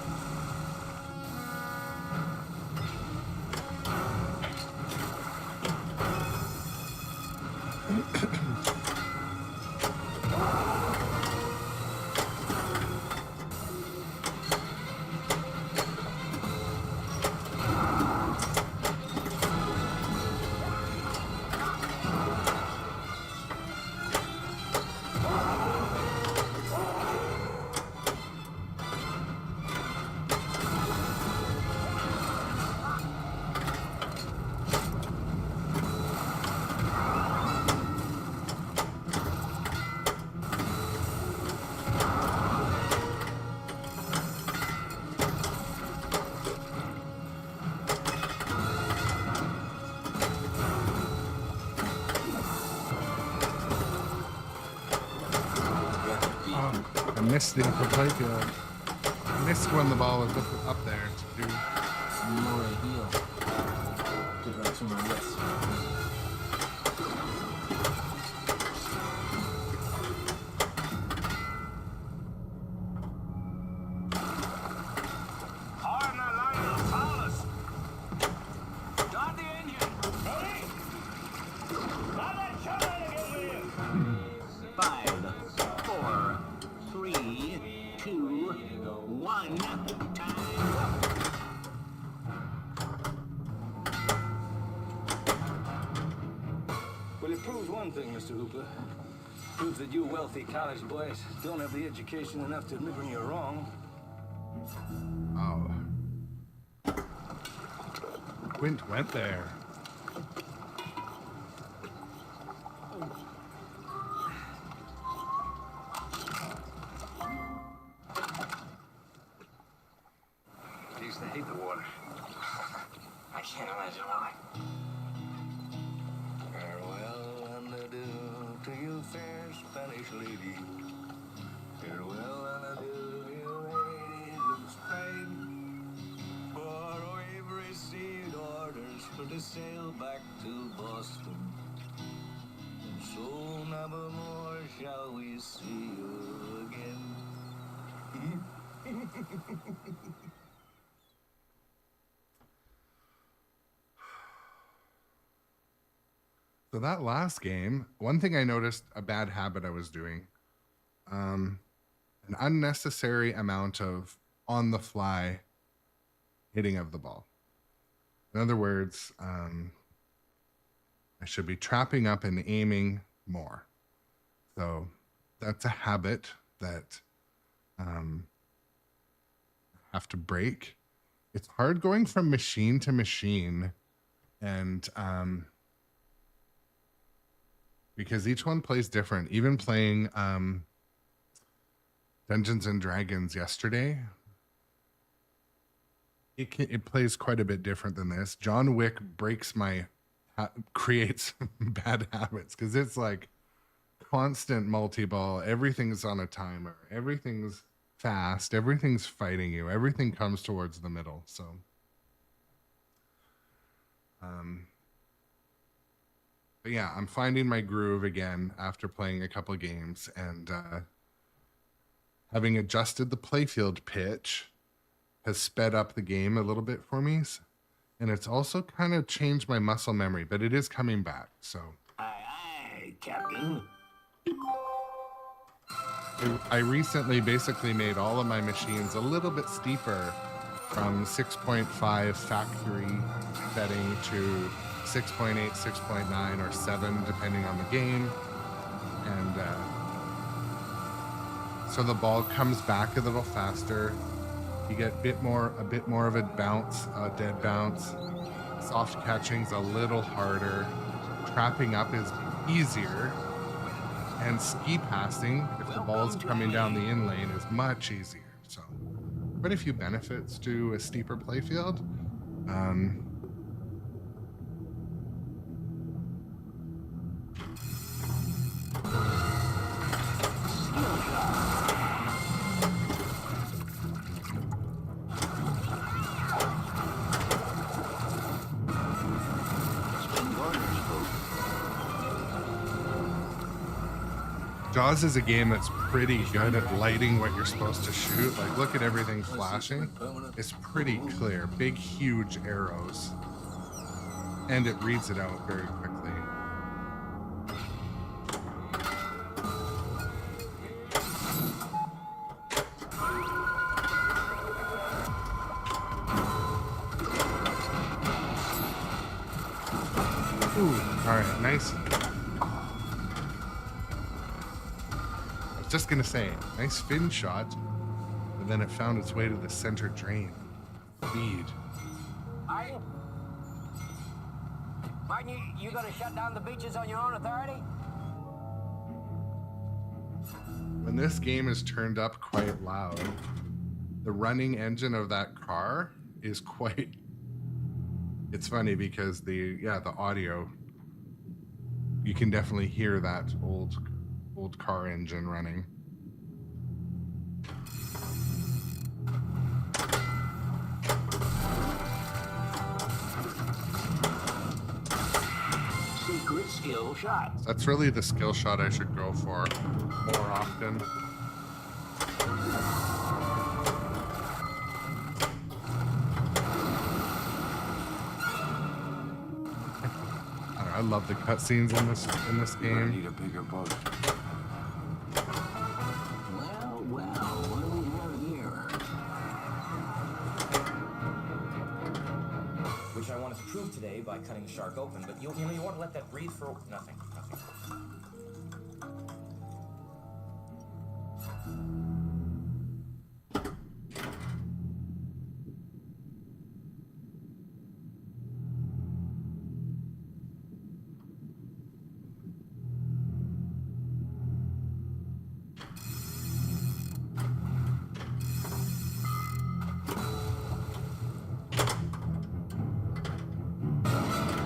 missed the upper playfield. I missed when the ball was up there to do. More a heel. Just like some of this. Hard in that line, it'll foul us. Start the engine. Ready? Now that shot again, William. 5, 4, 3, 2, 1. Time. Well, it proves one thing, Mr. Hooper. Proves that you wealthy college boys don't have the education enough to admit when you're wrong. Oh. Quint went there. I used to hate the water. I can't imagine why. Farewell and adieu to you, fair Spanish lady. Farewell and adieu, you ladies of Spain. For we've received orders for to sail back to Boston. And so never more shall we see you again. So that last game, one thing I noticed, a bad habit I was doing, an unnecessary amount of on the fly hitting of the ball. In other words, I should be trapping up and aiming more. So that's a habit that I have to break. It's hard going from machine to machine, and because each one plays different. Even playing Dungeons and Dragons yesterday, it plays quite a bit different than this. John Wick creates bad habits because it's like constant multi-ball. Everything's on a timer. Everything's fast. Everything's fighting you. Everything comes towards the middle. So, but yeah, I'm finding my groove again after playing a couple games and having adjusted the playfield pitch has sped up the game a little bit for me. And it's also kind of changed my muscle memory, but it is coming back. So Aye, aye, Captain. I recently basically made all of my machines a little bit steeper from 6.5 factory setting to 6.8, 6.9, or 7, depending on the game. And so the ball comes back a little faster. You get a bit more of a bounce, a dead bounce. Soft catching's a little harder. Trapping up is easier. And ski passing, if the ball's coming down the in lane, is much easier. So, quite a few benefits to a steeper playfield. Jaws is a game that's pretty good at lighting what you're supposed to shoot. Like, look at everything flashing. It's pretty clear. Big, huge arrows. And it reads it out very quickly. Ooh, all right, nice. Just gonna say, nice fin shot, and then it found its way to the center drain. Speed. Martin? Martin, you gonna shut down the beaches on your own authority? When this game is turned up quite loud, the running engine of that car is quite... It's funny because the audio, you can definitely hear that old car engine running. skill shot. That's really the skill shot I should go for more often. I love the cutscenes in this I game. need a bigger boat. Well, what do we have here? Which I wanted to prove today by cutting the shark open, but you know, you want to let that breathe for nothing.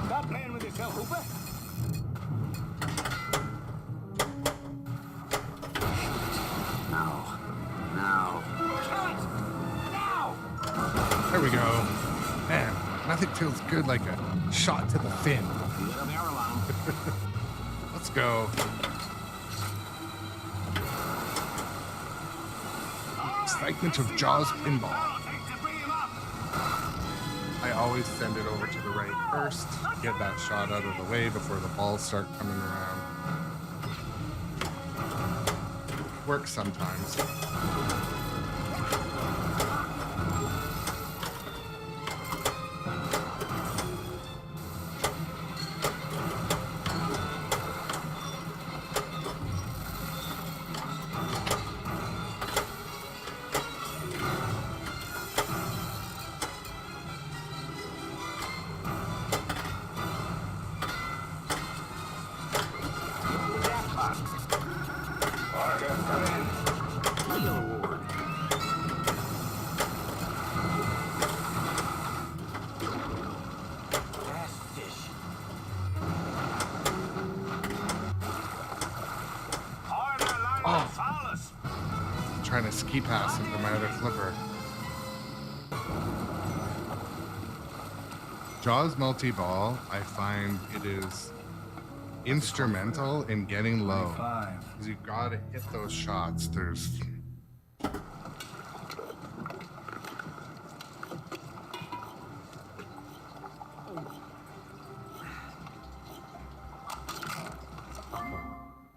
Stop playing with yourself, Hooper. Now. There we go. Man, nothing feels good like a shot to the fin. You got a barrel on. Let's go. Excitement of Jaws pinball. I always send it over to the right first. Get that shot out of the way before the balls start coming around. Works sometimes. Leo Award. Bass fish. Trying to ski pass into my other flipper. Jaws multi-ball, I find it is instrumental in getting low. Because you gotta hit those shots. There's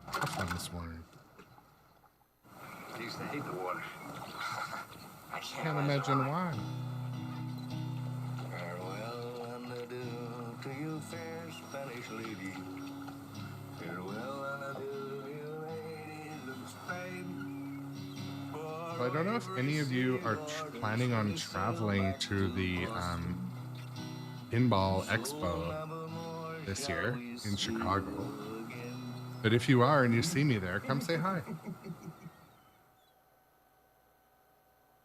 have fun this morning. I used to hate the water. I Can't imagine why. Farewell and adieu to you, fair Spanish lady. Farewell and adieu, you ladies of Spain. So I don't know if any of you are planning on traveling to the Pinball Expo this year in Chicago. But if you are and you see me there, come say hi.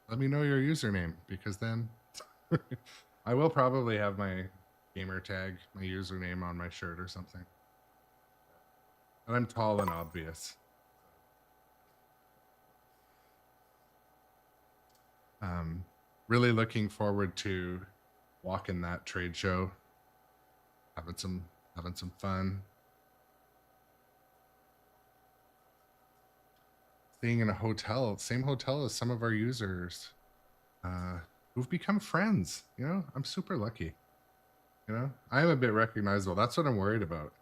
Let me know your username, because then I will probably have my gamer tag, my username on my shirt or something. And I'm tall and obvious. Really looking forward to walking that trade show, having some fun. Staying in a hotel, same hotel as some of our users who've become friends. You know, I'm super lucky. You know, I am a bit recognizable. That's what I'm worried about.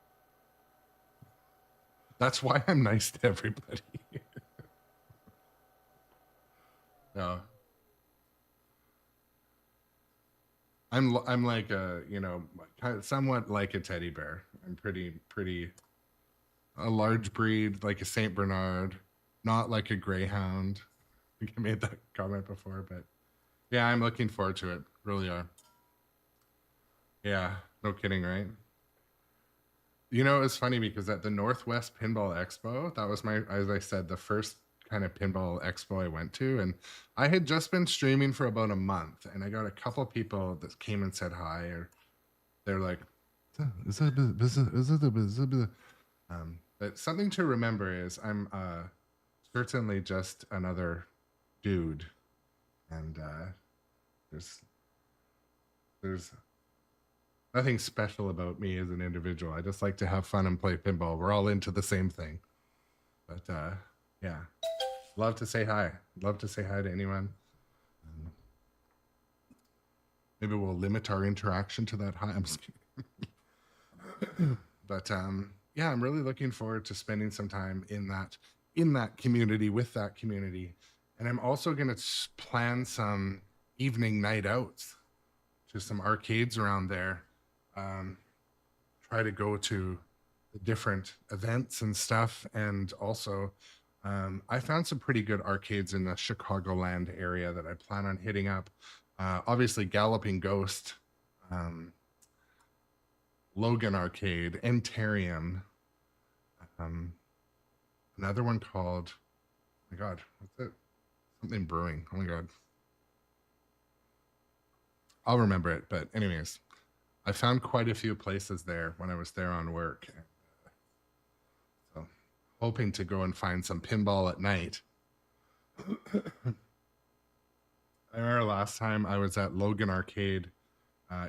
That's why I'm nice to everybody. No. I'm like a, you know, somewhat like a teddy bear. I'm pretty a large breed, like a Saint Bernard. Not like a greyhound. I think I made that comment before, but yeah, I'm looking forward to it. Really are. Yeah, no kidding, right? You know, it's funny because at the Northwest Pinball Expo, that was my, as I said, the first kind of pinball expo I went to, and I had just been streaming for about a month, and I got a couple people that came and said hi, or they're like, but something to remember is I'm certainly just another dude, and there's Nothing special about me as an individual. I just like to have fun and play pinball. We're all into the same thing. But yeah, love to say hi. Love to say hi to anyone. Maybe we'll limit our interaction to that hi. I'm just kidding. But yeah, I'm really looking forward to spending some time in that community with that community. And I'm also going to plan some evening night outs to some arcades around there. Try to go to the different events and stuff. And also, I found some pretty good arcades in the Chicagoland area that I plan on hitting up. Obviously, Galloping Ghost, Logan Arcade, Entarium. Another one called, oh my God, what's it? Something Brewing. Oh my God. I'll remember it. But anyways, I found quite a few places there when I was there on work. So hoping to go and find some pinball at night. I remember last time I was at Logan Arcade.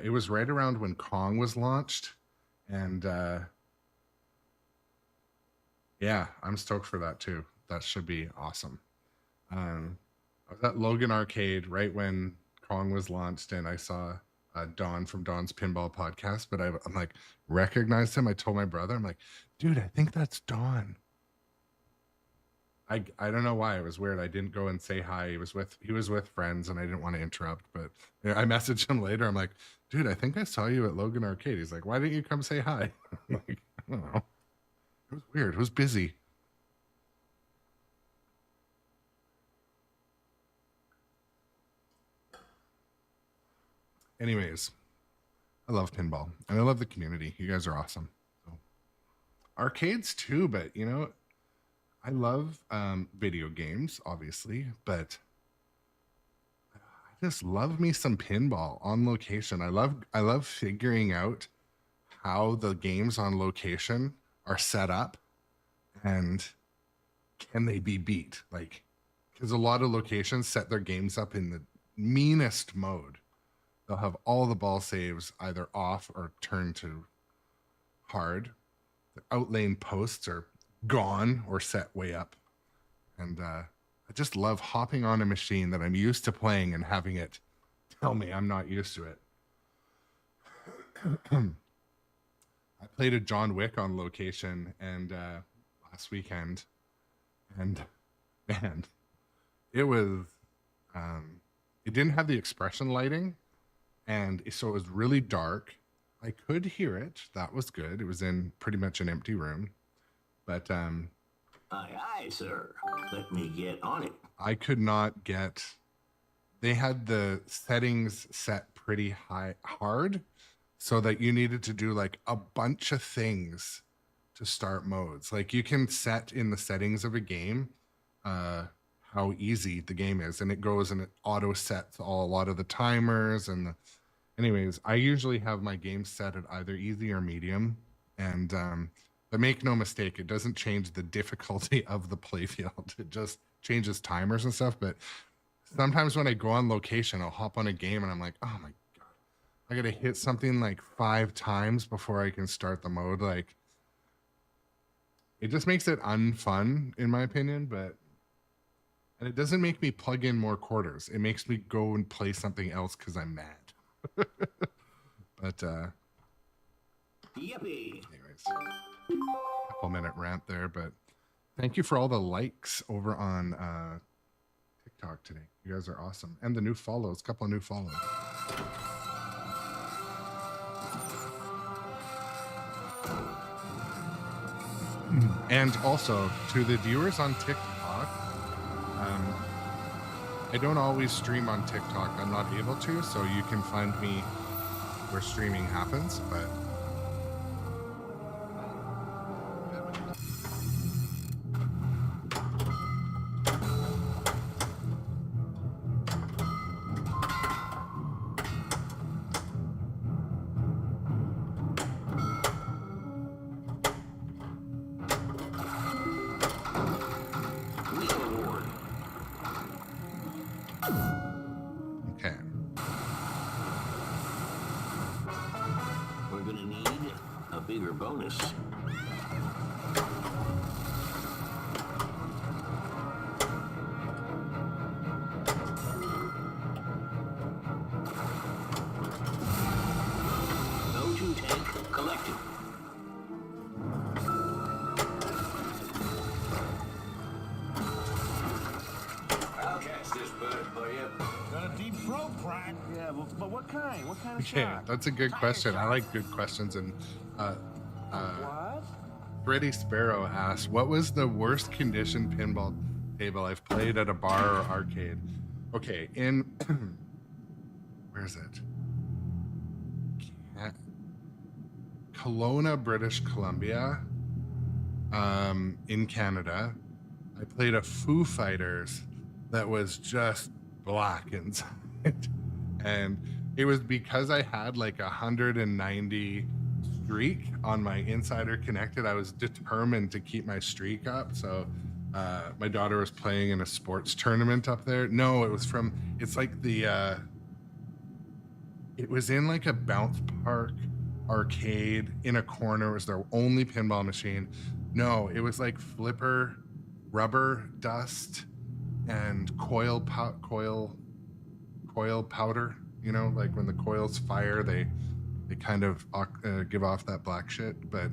It was right around when Kong was launched. And yeah, I'm stoked for that too. That should be awesome. I was at Logan Arcade right when Kong was launched, and I saw Don from Don's Pinball Podcast, but I'm like, recognized him. I told my brother, I'm like, dude, I think that's Don. I don't know why. It was weird. I didn't go and say hi. He was with friends, and I didn't want to interrupt. But you know, I messaged him later. I'm like, dude, I think I saw you at Logan Arcade. He's like, why didn't you come say hi? I'm like, I don't know. It was weird. It was busy. Anyways, I love pinball, and I love the community. You guys are awesome. So, arcades too, but you know, I love video games, obviously, but I just love me some pinball on location. I love figuring out how the games on location are set up and can they be beat? Like, because a lot of locations set their games up in the meanest mode. They'll have all the ball saves either off or turned to hard. The outlane posts are gone or set way up. And I just love hopping on a machine that I'm used to playing and having it tell me I'm not used to it. I played a John Wick on location and last weekend, and man, it was it didn't have the expression lighting, and so it was really dark. I could hear it. That was good. It was in pretty much an empty room, but Aye, aye, sir. Let me get on it. I could not get. They had the settings set pretty hard, so that you needed to do like a bunch of things to start modes. Like you can set in the settings of a game how easy the game is, and it goes and it auto sets a lot of the timers and anyways, I usually have my games set at either easy or medium, and but make no mistake, it doesn't change the difficulty of the playfield. It just changes timers and stuff. But sometimes when I go on location, I'll hop on a game and I'm like, oh my God, I gotta hit something like 5 times before I can start the mode. Like, it just makes it unfun, in my opinion, and it doesn't make me plug in more quarters. It makes me go and play something else because I'm mad. But Yippee! anyways, couple minute rant there, but thank you for all the likes over on TikTok today. You guys are awesome, and the new follows, couple of new follows. And also to the viewers on TikTok, I don't always stream on TikTok. I'm not able to, so you can find me where streaming happens, but okay. bigger bonus. No-2 tank collected. I'll catch this bird for you. Got a deep throat crack. Yeah, but what kind? What kind of Okay, shark? that's a good question. I like good questions. And What? Freddy Sparrow asked, what was the worst condition pinball table I've played at a bar or arcade? Okay, in where is it? Kelowna, British Columbia, in Canada. I played a Foo Fighters that was just black inside. And it was because I had like 190 streak on my Insider Connected. I was determined to keep my streak up. So my daughter was playing in a sports tournament up there. No, it was from, it's like the, it was in like a bounce park arcade in a corner. It was their only pinball machine. No, it was like flipper, rubber dust, and coil powder. You know, like when the coils fire, they kind of give off that black shit. But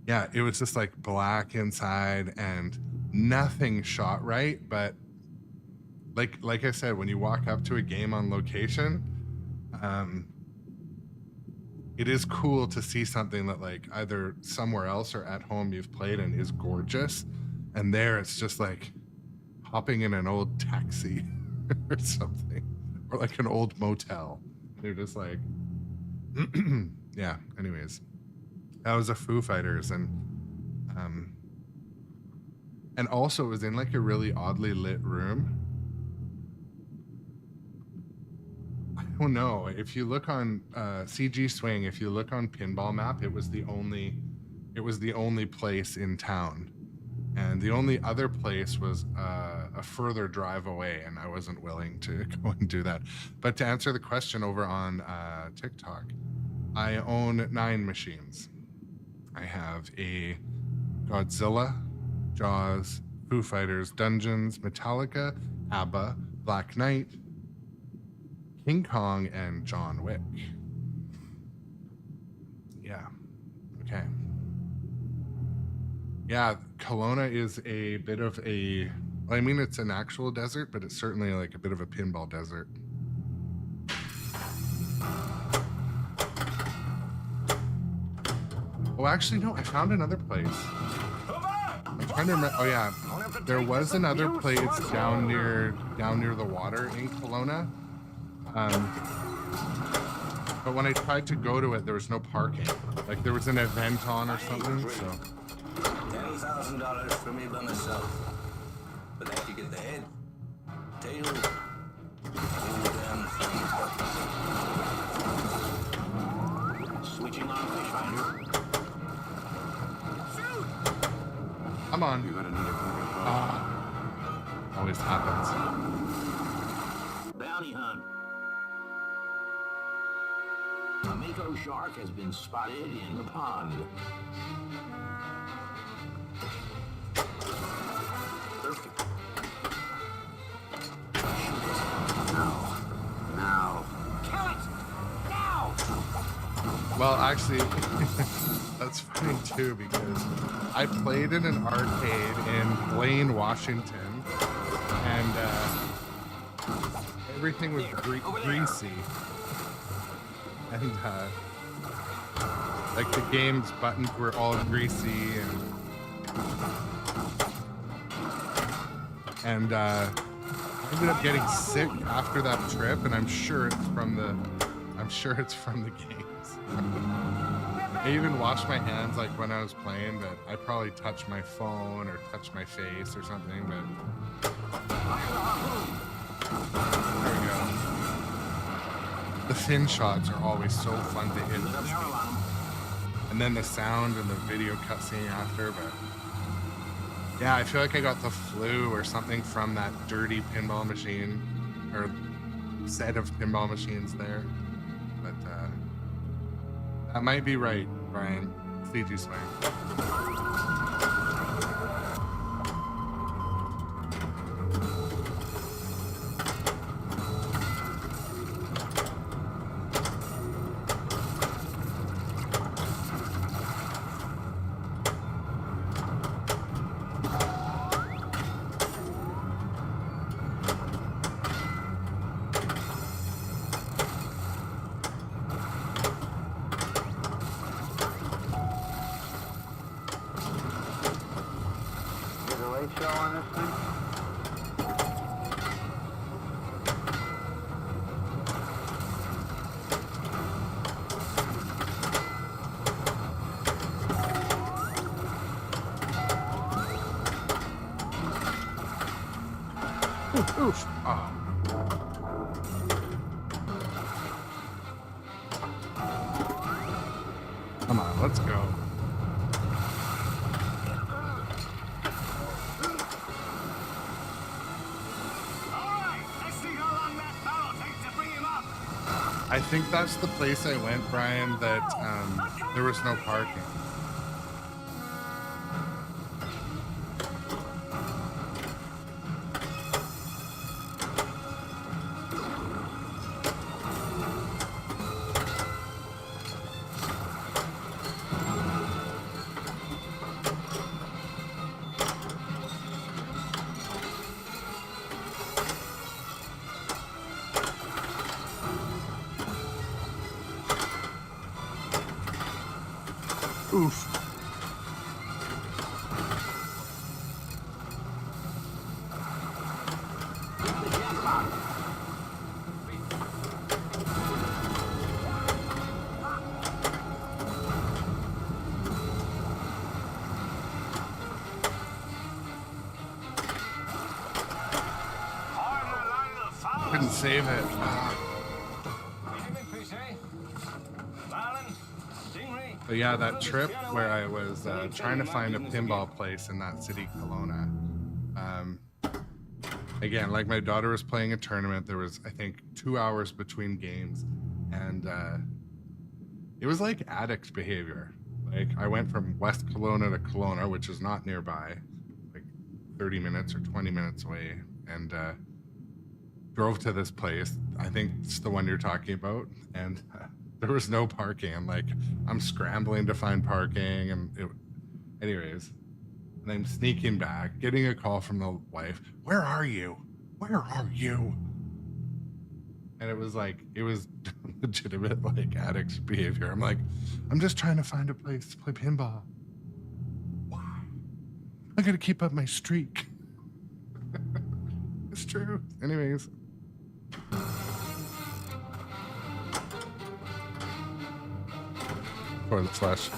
yeah, it was just like black inside and nothing shot right. But like I said, when you walk up to a game on location, it is cool to see something that like either somewhere else or at home you've played and is gorgeous. And there it's just like hopping in an old taxi or something, or like an old motel. They're just like, yeah, anyways, that was a Foo Fighters. And also it was in like a really oddly lit room. I don't know. If you look on CG Swing, if you look on Pinball Map, it was the only place in town, and the only other place was a further drive away, and I wasn't willing to go and do that. But to answer the question over on TikTok, I own 9 machines. I have a Godzilla, Jaws, Foo Fighters, Dungeons, Metallica, ABBA, Black Knight, King Kong, and John Wick. Yeah. Okay. Yeah, Kelowna is a bit of a, I mean, it's an actual desert, but it's certainly like a bit of a pinball desert. Oh, actually, no, I found another place. I'm trying to remember. Oh yeah, there was another place down near the water in Kelowna. But when I tried to go to it, there was no parking. Like there was an event on or something. So $10,000 for me by myself. But after you get the head, tail, whole damn thing. Switching on fish finder. come on. You're gonna need a Always happens. Bounty hunt. A mako shark has been spotted in the pond. Perfect. Now. Kill it! Now! Well, actually, that's funny too because I played in an arcade in Blaine, Washington, and everything was greasy, and like the game's buttons were all greasy, and I ended up getting sick after that trip, and I'm sure it's from the games. I even washed my hands like when I was playing, but I probably touched my phone or touched my face or something, but there we go. The fin shots are always so fun to hit. And then the sound and the video cutscene after, but yeah, I feel like I got the flu or something from that dirty pinball machine or set of pinball machines there. But That might be right, Brian. CG swing. Show on this thing? Oof. Oh. Come on, let's go. I think that's the place I went, Brian, that there was no parking. Oof. Couldn't save it. But yeah, that trip where I was trying to find a pinball place in that city, Kelowna. Again, like my daughter was playing a tournament. There was, I think, 2 hours between games. And it was like addict behavior. Like I went from West Kelowna to Kelowna, which is not nearby, like 30 minutes or 20 minutes away. And drove to this place. I think it's the one you're talking about. And there was no parking. I'm scrambling to find parking, and anyways, and I'm sneaking back, getting a call from the wife. Where are you? Where are you? And it was legitimate addict behavior. I'm like, I'm just trying to find a place to play pinball. Why? I gotta keep up my streak. It's true. Anyways. Toilet flush.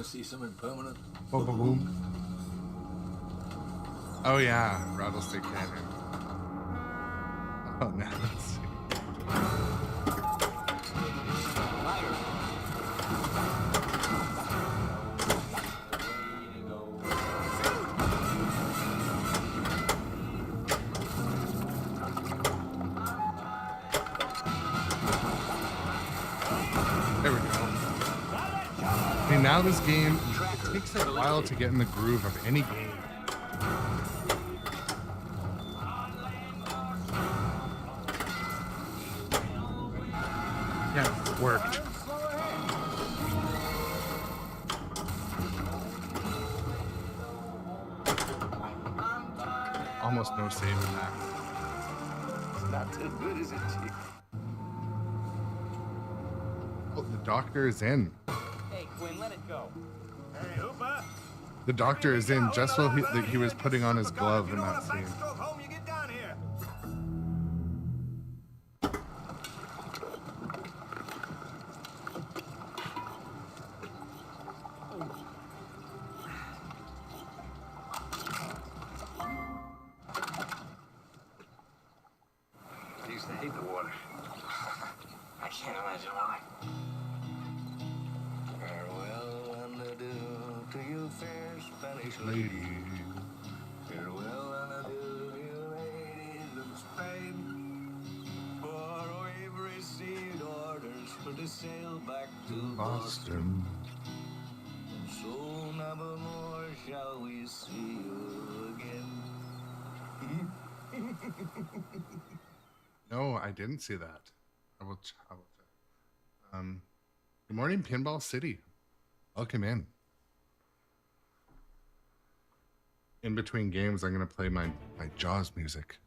See something permanent. Boom, boom, boom. Oh yeah, Rattlesnake Canyon. Oh, now let's see. There we go. Now this game, it takes a while to get in the groove of any game. Yeah, it worked. almost no saving that. It's not too good, is it, Chief? Oh, the doctor is in. Hey, Quinn, let it go. Hey, Hooper. The doctor is in just while he was putting on his glove in that scene. Home, you get down here. I used to hate the water. I can't imagine why. Farewell and adieu to you, fair Spanish lady. Farewell and adieu, you ladies of Spain. For we've received orders for to sail back to Boston. So never more shall we see you again. No, I didn't see that. I will check. Good morning, Pinball City. Welcome in. In between games, I'm going to play my Jaws music.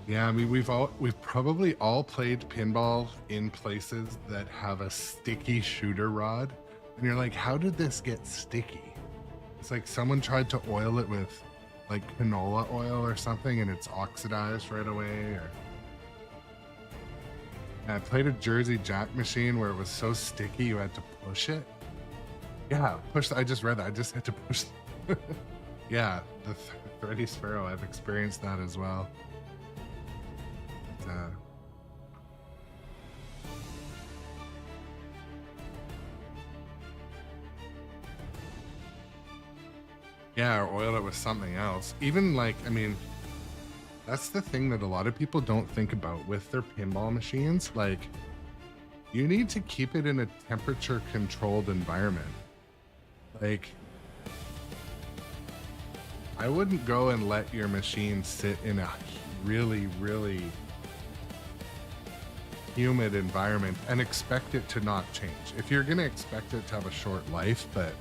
Yeah, I mean, we've probably all played pinball in places that have a sticky shooter rod. And you're like, how did this get sticky? It's like someone tried to oil it with like canola oil or something and it's oxidized right away. Or and I played a Jersey Jack machine where it was so sticky you had to push it. Yeah, push. I just read that. I just had to push. Yeah, the Thready Sparrow. I've experienced that as well. Yeah, or oil it with something else. Even like, I mean, that's the thing that a lot of people don't think about with their pinball machines. Like, you need to keep it in a temperature controlled environment. Like, I wouldn't go and let your machine sit in a really, really humid environment and expect it to not change. If you're gonna expect it to have a short life, but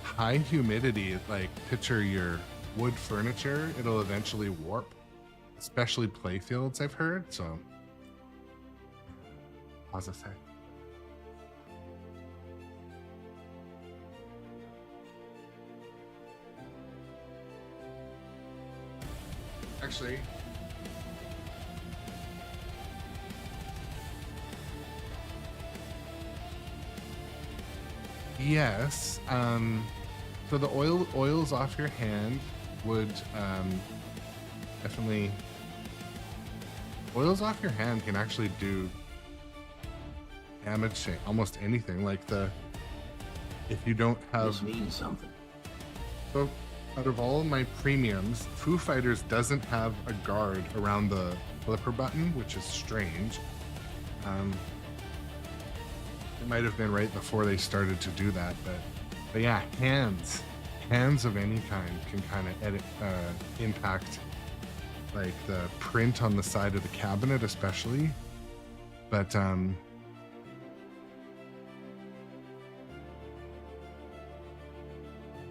high humidity, like picture your wood furniture, it'll eventually warp, especially play fields, I've heard. So pause a sec. Actually, yes. So the oils off your hand would definitely. Oils off your hand can actually do damage to almost anything. Like if you don't have. This means something. So out of all my premiums, Foo Fighters doesn't have a guard around the flipper button, which is strange. It might have been right before they started to do that, but yeah, hands of any kind can kind of impact like the print on the side of the cabinet, especially. But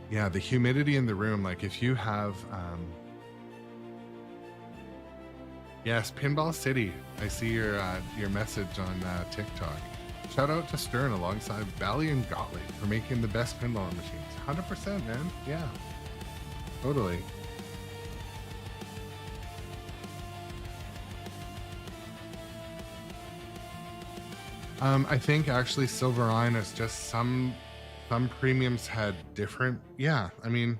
yeah, the humidity in the room, like if you have yes, Pinball City, I see your message on TikTok. Shout out to Stern alongside Bally and Gottlieb for making the best pinball machines. 100%, man. Yeah, totally. I think actually Silverine is just some premiums had different. Yeah, I mean,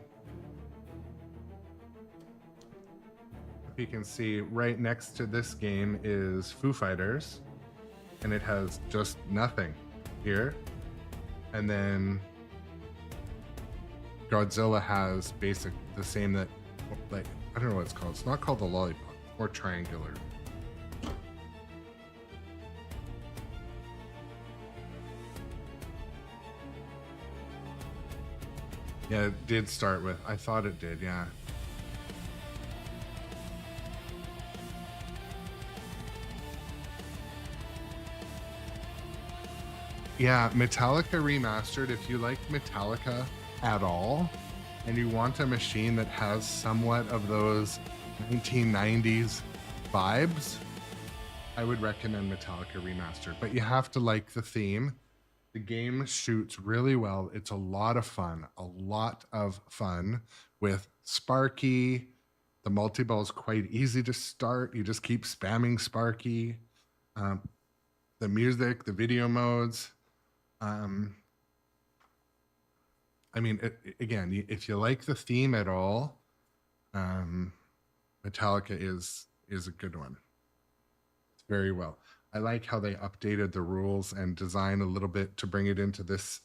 if you can see right next to this game is Foo Fighters, and it has just nothing here. And then Godzilla has the same that, like, I don't know what it's called. It's not called the lollipop, or triangular. Yeah, it did start with, I thought it did, yeah. Yeah, Metallica Remastered. If you like Metallica at all, and you want a machine that has somewhat of those 1990s vibes, I would recommend Metallica Remastered. But you have to like the theme. The game shoots really well. It's a lot of fun. With Sparky. The multi-ball is quite easy to start. You just keep spamming Sparky. The music, the video modes. I mean, again, if you like the theme at all, Metallica is a good one. It's very well. I like how they updated the rules and design a little bit to bring it into this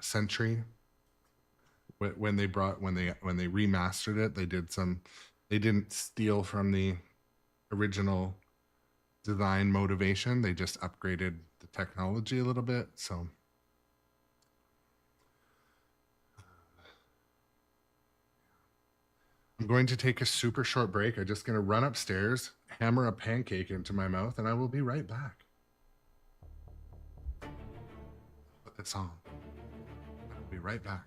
century. When they remastered it, they didn't steal from the original design motivation. They just upgraded the technology a little bit. So I'm going to take a super short break. I'm just going to run upstairs, hammer a pancake into my mouth, and I will be right back. Put this on. I'll be right back.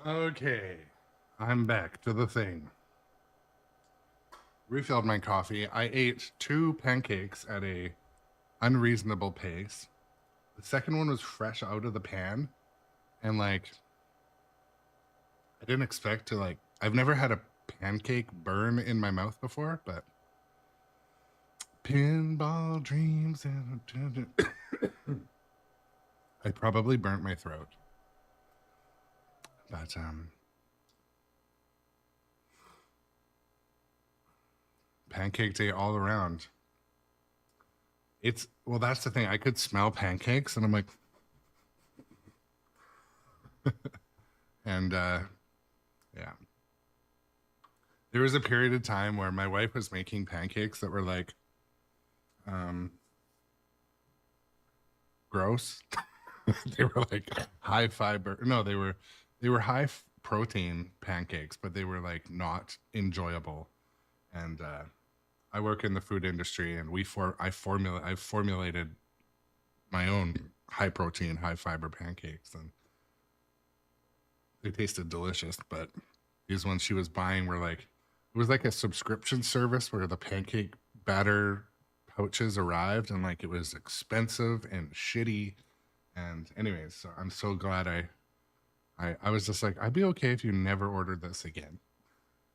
Okay, I'm back to the thing. Refilled my coffee. I ate 2 pancakes at a unreasonable pace. The second one was fresh out of the pan, and like I didn't expect to like. I've never had a pancake burn in my mouth before, but pinball dreams and I probably burnt my throat. But pancake day all around. It's well, that's the thing. I could smell pancakes, and I'm like, and yeah. There was a period of time where my wife was making pancakes that were like, gross. They were like high fiber. No, they were high protein pancakes, but they were like not enjoyable. And I work in the food industry, and I've formulated my own high protein, high fiber pancakes, and they tasted delicious. But these ones she was buying were like, it was like a subscription service where the pancake batter pouches arrived, and like it was expensive and shitty. And anyways, so I'm so glad I was just like, I'd be okay if you never ordered this again.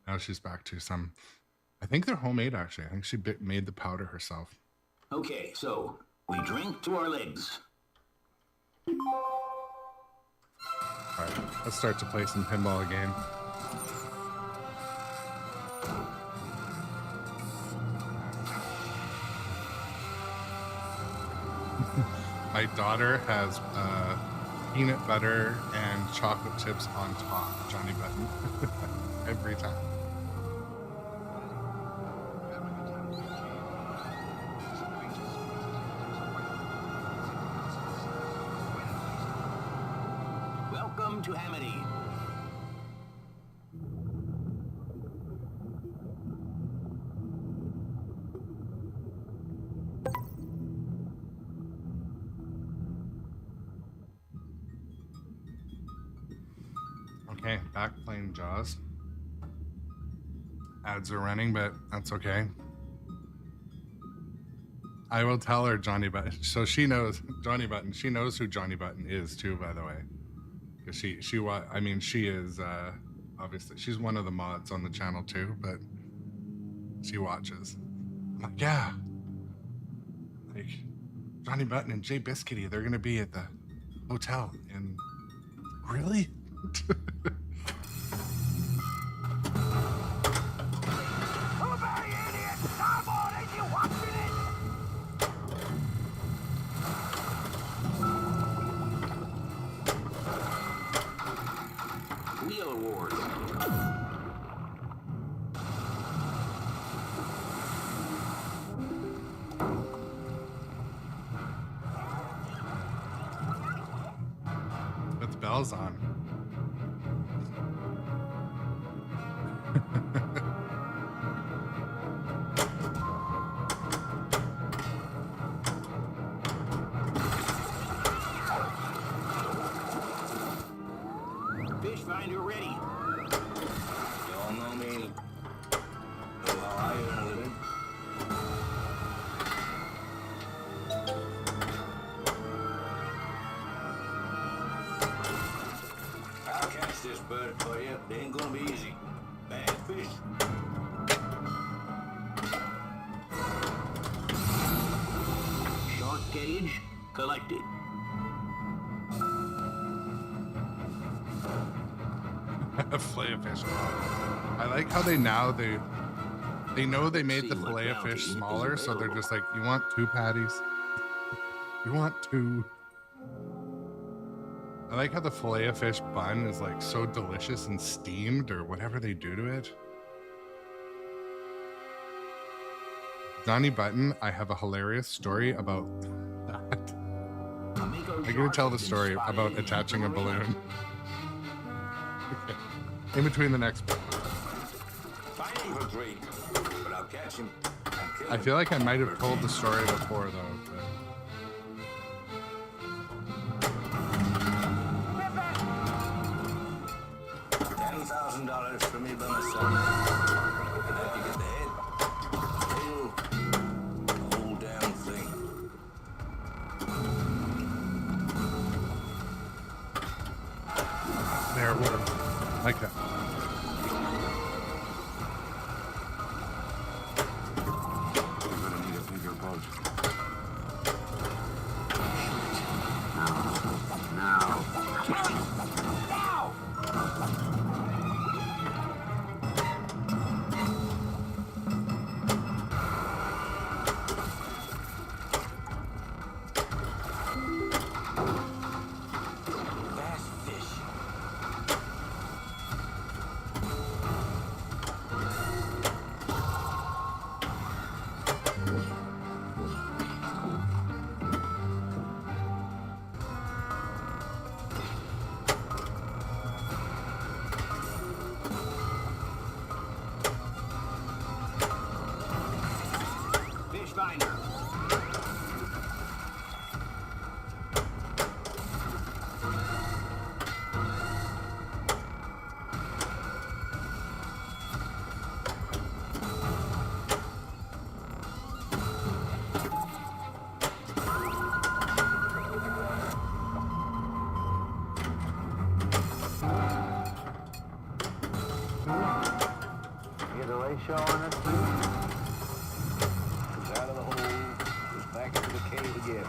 Now she's back to some, I think they're homemade actually. I think she made the powder herself. Okay, so we drink to our legs. All right, let's start to play some pinball again. My daughter has peanut butter and chocolate chips on top, Johnny Button, every time. Welcome to Amity. Okay, back playing Jaws. Ads are running, but that's okay. I will tell her Johnny Button. So she knows Johnny Button. She knows who Johnny Button is too, by the way. Because she is obviously she's one of the mods on the channel too, but she watches. I'm like, yeah. Like Johnny Button and Jay Biscuity, they're gonna be at the hotel in really? Wheel Wars. With the bells on. Fish finder ready. Y'all know me. Know how I earn a living. I'll catch this bird for you. It ain't gonna be easy. Bad fish. Shark cage collected. Fillet of fish. I like how they know they made the fillet of fish smaller, so they're just like, you want 2 patties? You want 2? I like how the fillet of fish bun is like so delicious and steamed or whatever they do to it. Johnny Button, I have a hilarious story about that. I'm gonna tell the story about attaching a balloon. Okay. In between the next. Fighting for 3, but I'll catch him. I feel like I might have told the story before though. But... $1,000 for me by myself. And that you get the head, tail, the whole damn thing. There, we're like that. We're gonna need a bigger boat. Now. Bass fish. Fish finder. Get a ratio on this thing? It's out of the hole, it's back into the cave again.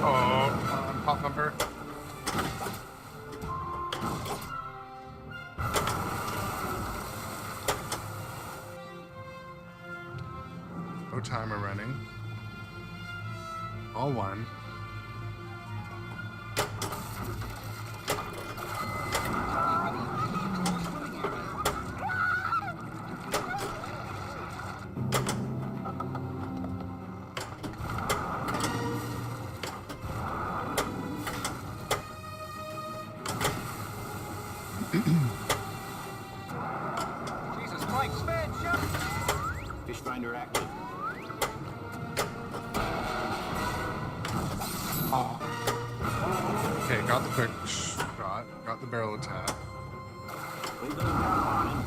Oh, pop bumper. No timer running. All one. Jesus Christ, man, shut Fish finder active. Okay, got the quick shot. Got the barrel attack. We've got a barrel on him.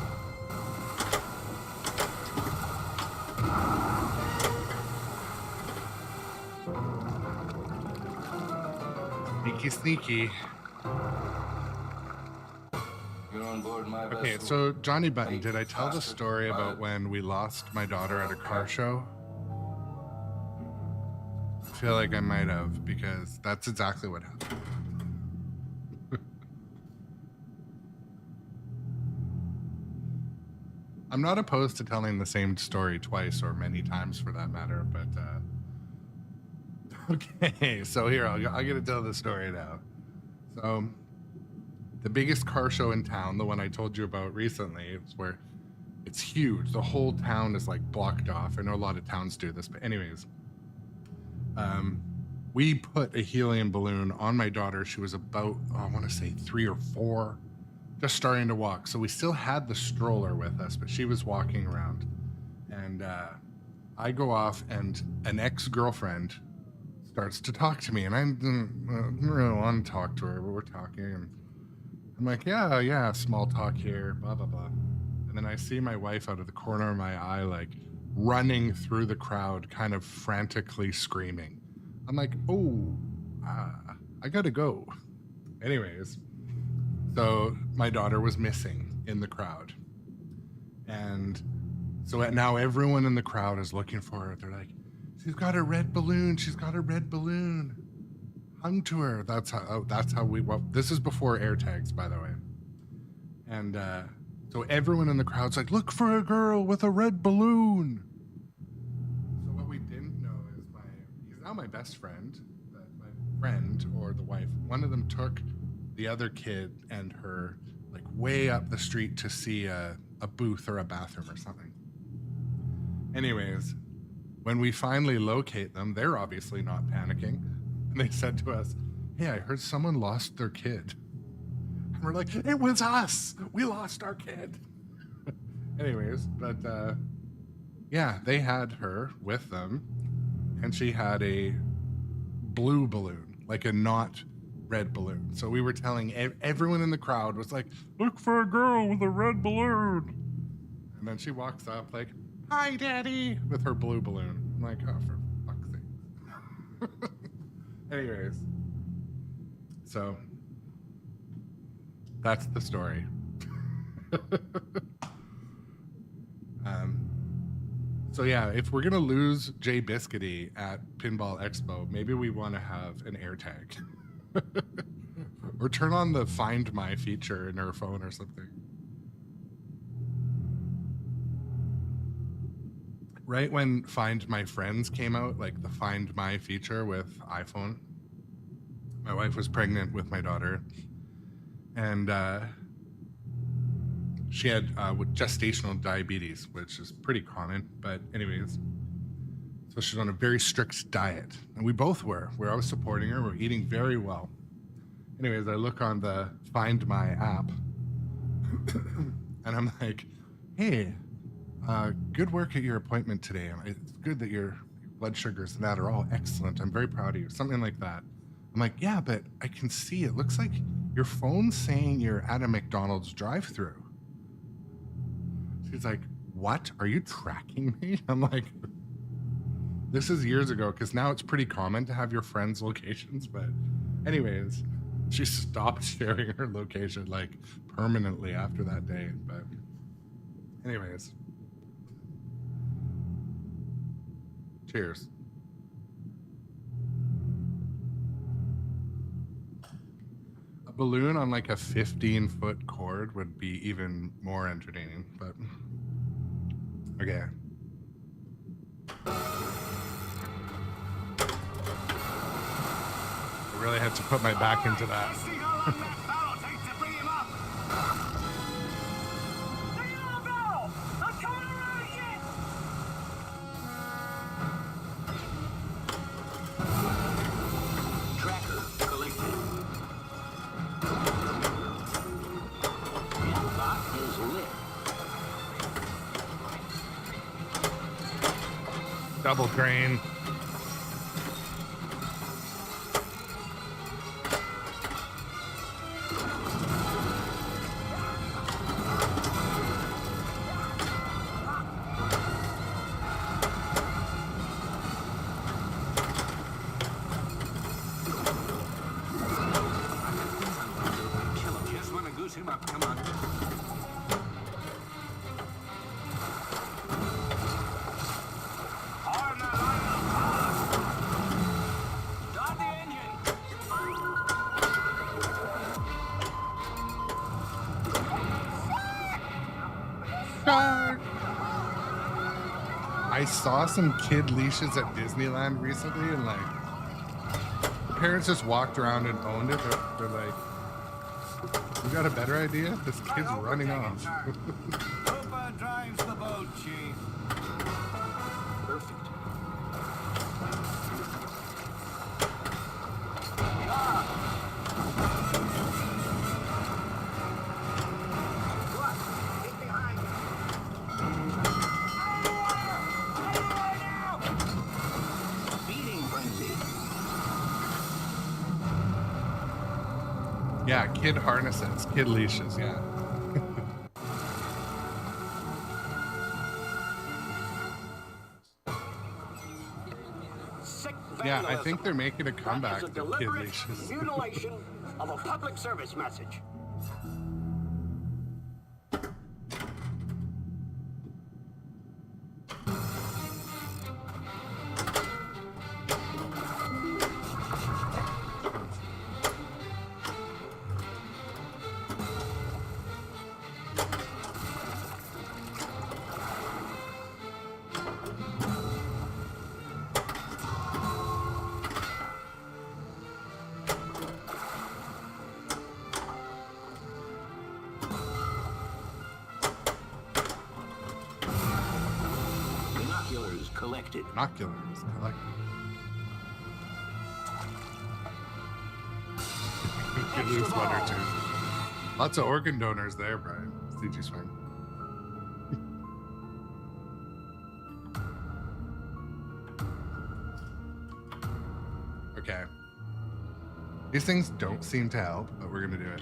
Sneaky, sneaky. You're on board my vessel. Okay, so Johnny Button, did I tell the story about when we lost my daughter at a car show? I feel like I might have, because that's exactly what happened. I'm not opposed to telling the same story twice or many times for that matter, but okay, so here, I'm gonna tell the story now. So the biggest car show in town, the one I told you about recently, it's where it's huge. The whole town is like blocked off. I know a lot of towns do this, but anyways, we put a helium balloon on my daughter. She was about, I want to say 3 or 4, just starting to walk. So we still had the stroller with us, but she was walking around. And I go off and an ex-girlfriend starts to talk to me, and I didn't really want to talk to her, but we're talking, and I'm like, yeah, small talk here, blah, blah, blah. And then I see my wife out of the corner of my eye, like running through the crowd, kind of frantically screaming. I'm like, oh, I gotta go. Anyways, so my daughter was missing in the crowd. And so now everyone in the crowd is looking for her. They're like, she's got a red balloon. She's got a red balloon. Hung to her. That's how we, well, this is before air tags, by the way. And so everyone in the crowd's like, look for a girl with a red balloon. So what we didn't know is he's now my best friend, my friend or the wife. One of them took the other kid and her like way up the street to see a booth or a bathroom or something. Anyways, when we finally locate them, they're obviously not panicking. And they said to us, hey, I heard someone lost their kid. And we're like, it was us. We lost our kid. Anyways, but yeah, they had her with them. And she had a blue balloon, like a not red balloon. So we were telling everyone in the crowd was like, look for a girl with a red balloon. And then she walks up like, hi, Daddy, with her blue balloon. I'm like, oh, for fuck's sake. Anyways, so that's the story. So yeah, if we're gonna lose Jay Biscuity at Pinball Expo, maybe we want to have an air tag. Or turn on the Find My feature in her phone or something. Right when Find My Friends came out, like the Find My feature with iPhone, my wife was pregnant with my daughter, and she had gestational diabetes, which is pretty common, but anyways, so she's on a very strict diet, and we both were. We're always supporting her. We're eating very well. Anyways, I look on the Find My app, and I'm like, hey, good work at your appointment today. It's good that your blood sugars and that are all excellent. I'm very proud of you. Something like that. I'm like, yeah, but I can see it looks like your phone's saying you're at a McDonald's drive-thru. She's like, what? Are you tracking me? I'm like, this is years ago, because now it's pretty common to have your friends' locations. But anyways, she stopped sharing her location like permanently after that day. But anyways. Cheers. A balloon on like a 15-foot cord would be even more entertaining, but okay. I really had to put my back into that. Double crane. Just want to goose him up. Come on. I saw some kid leashes at Disneyland recently, and like the parents just walked around and owned it. They're like, "You got a better idea? This kid's running off." Hooper drives the boat, Chief. Perfect. Yeah, kid harnesses, kid leashes, yeah. Yeah, I think they're making a That comeback. is a The Kid deliberate Leashes. mutilation of a public service message. Binoculars collected. Binoculars collected. Could lose one or two. Lots of organ donors there, Brian. CG Swing. Okay. These things don't seem to help, but we're gonna do it.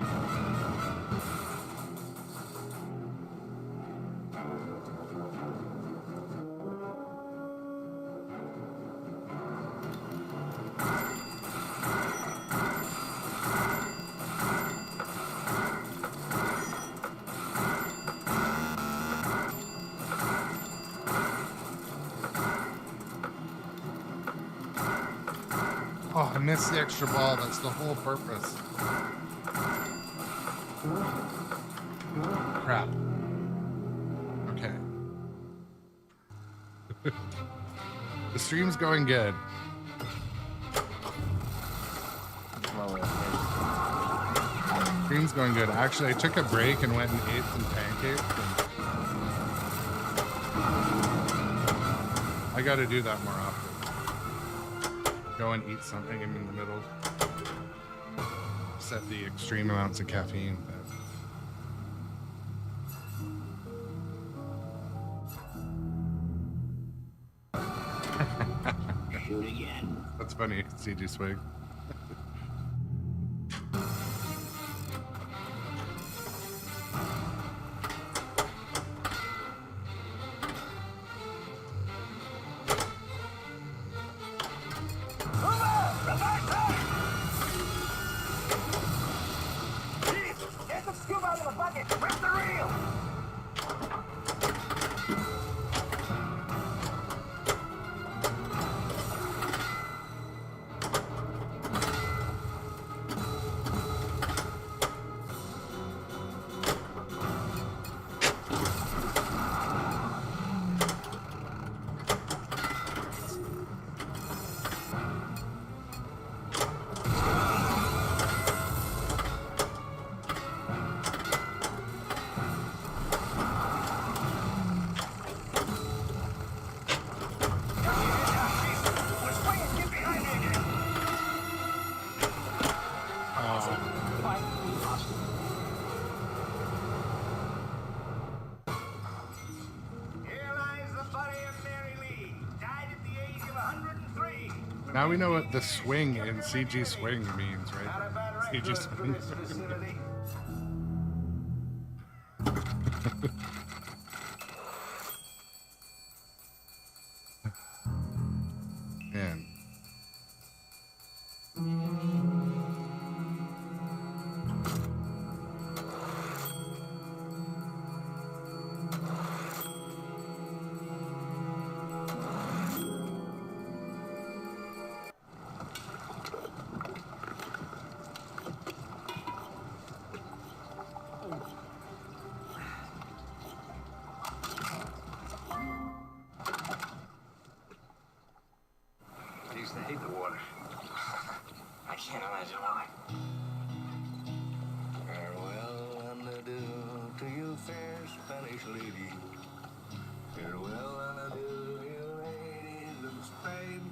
Oh, I missed the extra ball. That's the whole purpose. Crap. Okay. The stream's going good. Stream's going good. Actually, I took a break and went and ate some pancakes. I got to do that more often. Go and eat something in the middle. Set the extreme amounts of caffeine. Shoot again. That's funny, CG Swig. Get the scoop out of the bucket! Rip the reel! Now we know what the swing in CG Swing means, right? CG Swing. Man. I used to hate the water. I can't imagine why. Farewell and adieu to you, fair Spanish lady. Farewell and adieu, you ladies of Spain.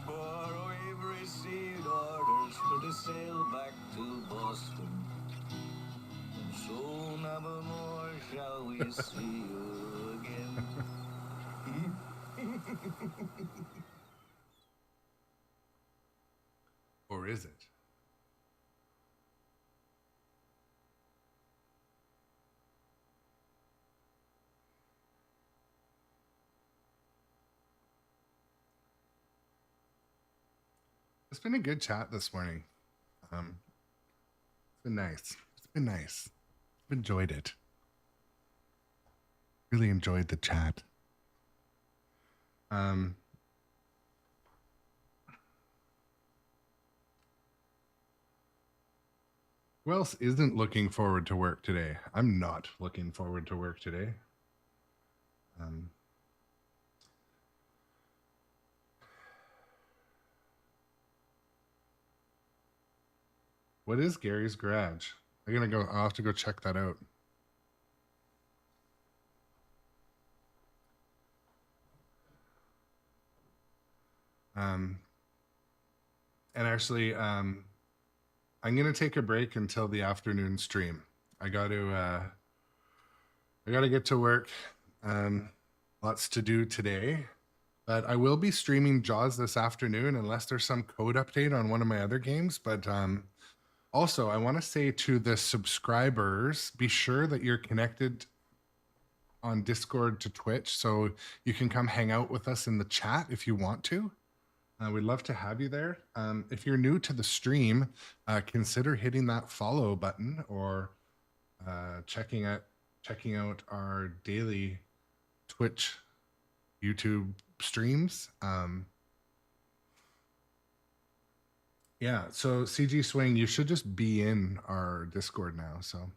For we've received orders for to sail back to Boston. And so never more shall we see you again. Or is it? It's been a good chat this morning. It's been nice. It's been nice. I've enjoyed it. Really enjoyed the chat. Who else isn't looking forward to work today? I'm not looking forward to work today. What is Gary's Garage? I'll have to go check that out. And actually, I'm gonna take a break until the afternoon stream. I gotta get to work. Lots to do today, but I will be streaming Jaws this afternoon unless there's some code update on one of my other games. But also, I want to say to the subscribers, be sure that you're connected on Discord to Twitch, so you can come hang out with us in the chat if you want to. We'd love to have you there. If you're new to the stream, consider hitting that follow button or checking out our daily Twitch, YouTube streams. Yeah, so CG Swing, you should just be in our Discord now. So,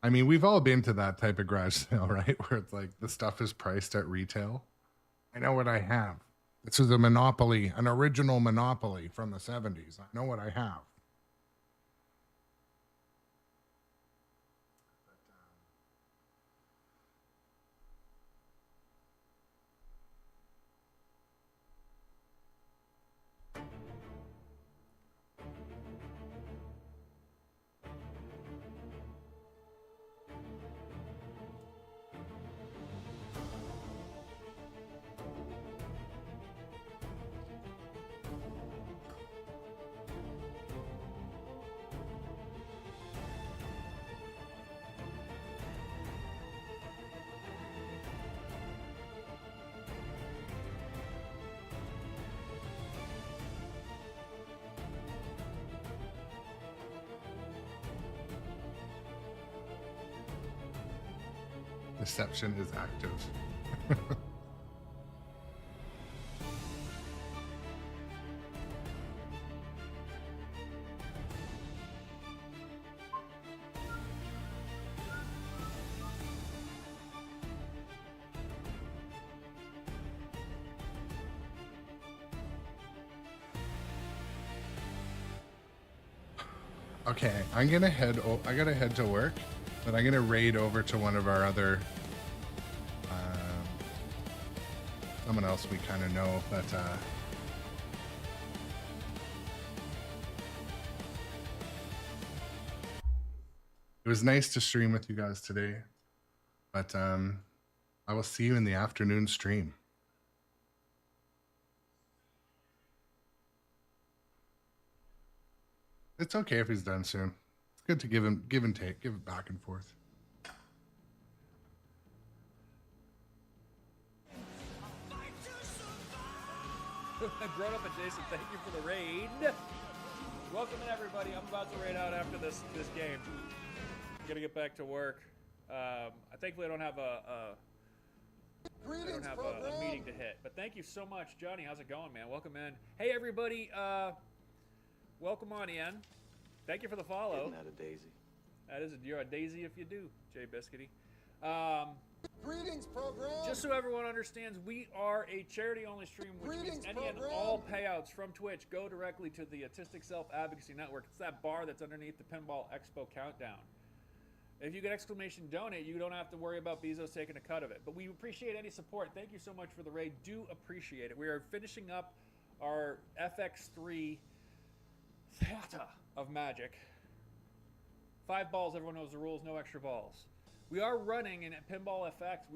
I mean, we've all been to that type of garage sale, right? Where it's like the stuff is priced at retail. I know what I have. This is a Monopoly, an original Monopoly from the 70s. I know what I have. Deception is active. Okay, I gotta head to work, but I'm gonna raid over to one of our other someone else we kind of know, but it was nice to stream with you guys today, but I will see you in the afternoon stream. It's okay if he's done soon. It's good to give and take, give it back and forth. I brought up a Jason. Thank you for the raid. Welcome in, everybody. I'm about to raid out after this game. I'm gonna get back to work. Thankfully, I don't have a meeting to hit. But thank you so much, Johnny. How's it going, man? Welcome in. Hey, everybody. Welcome on in. Thank you for the follow. Isn't that a daisy? That is you're a daisy if you do, Jay Biscuity. Greetings, program. Just so everyone understands, we are a charity-only stream, which means any and all payouts from Twitch go directly to the Autistic Self-Advocacy Network. It's that bar that's underneath the Pinball Expo countdown. If you get exclamation donate, you don't have to worry about Bezos taking a cut of it. But we appreciate any support. Thank you so much for the raid. Do appreciate it. We are finishing up our FX3 Theater of Magic. 5 balls, everyone knows the rules, no extra balls. We are running in Pinball FX.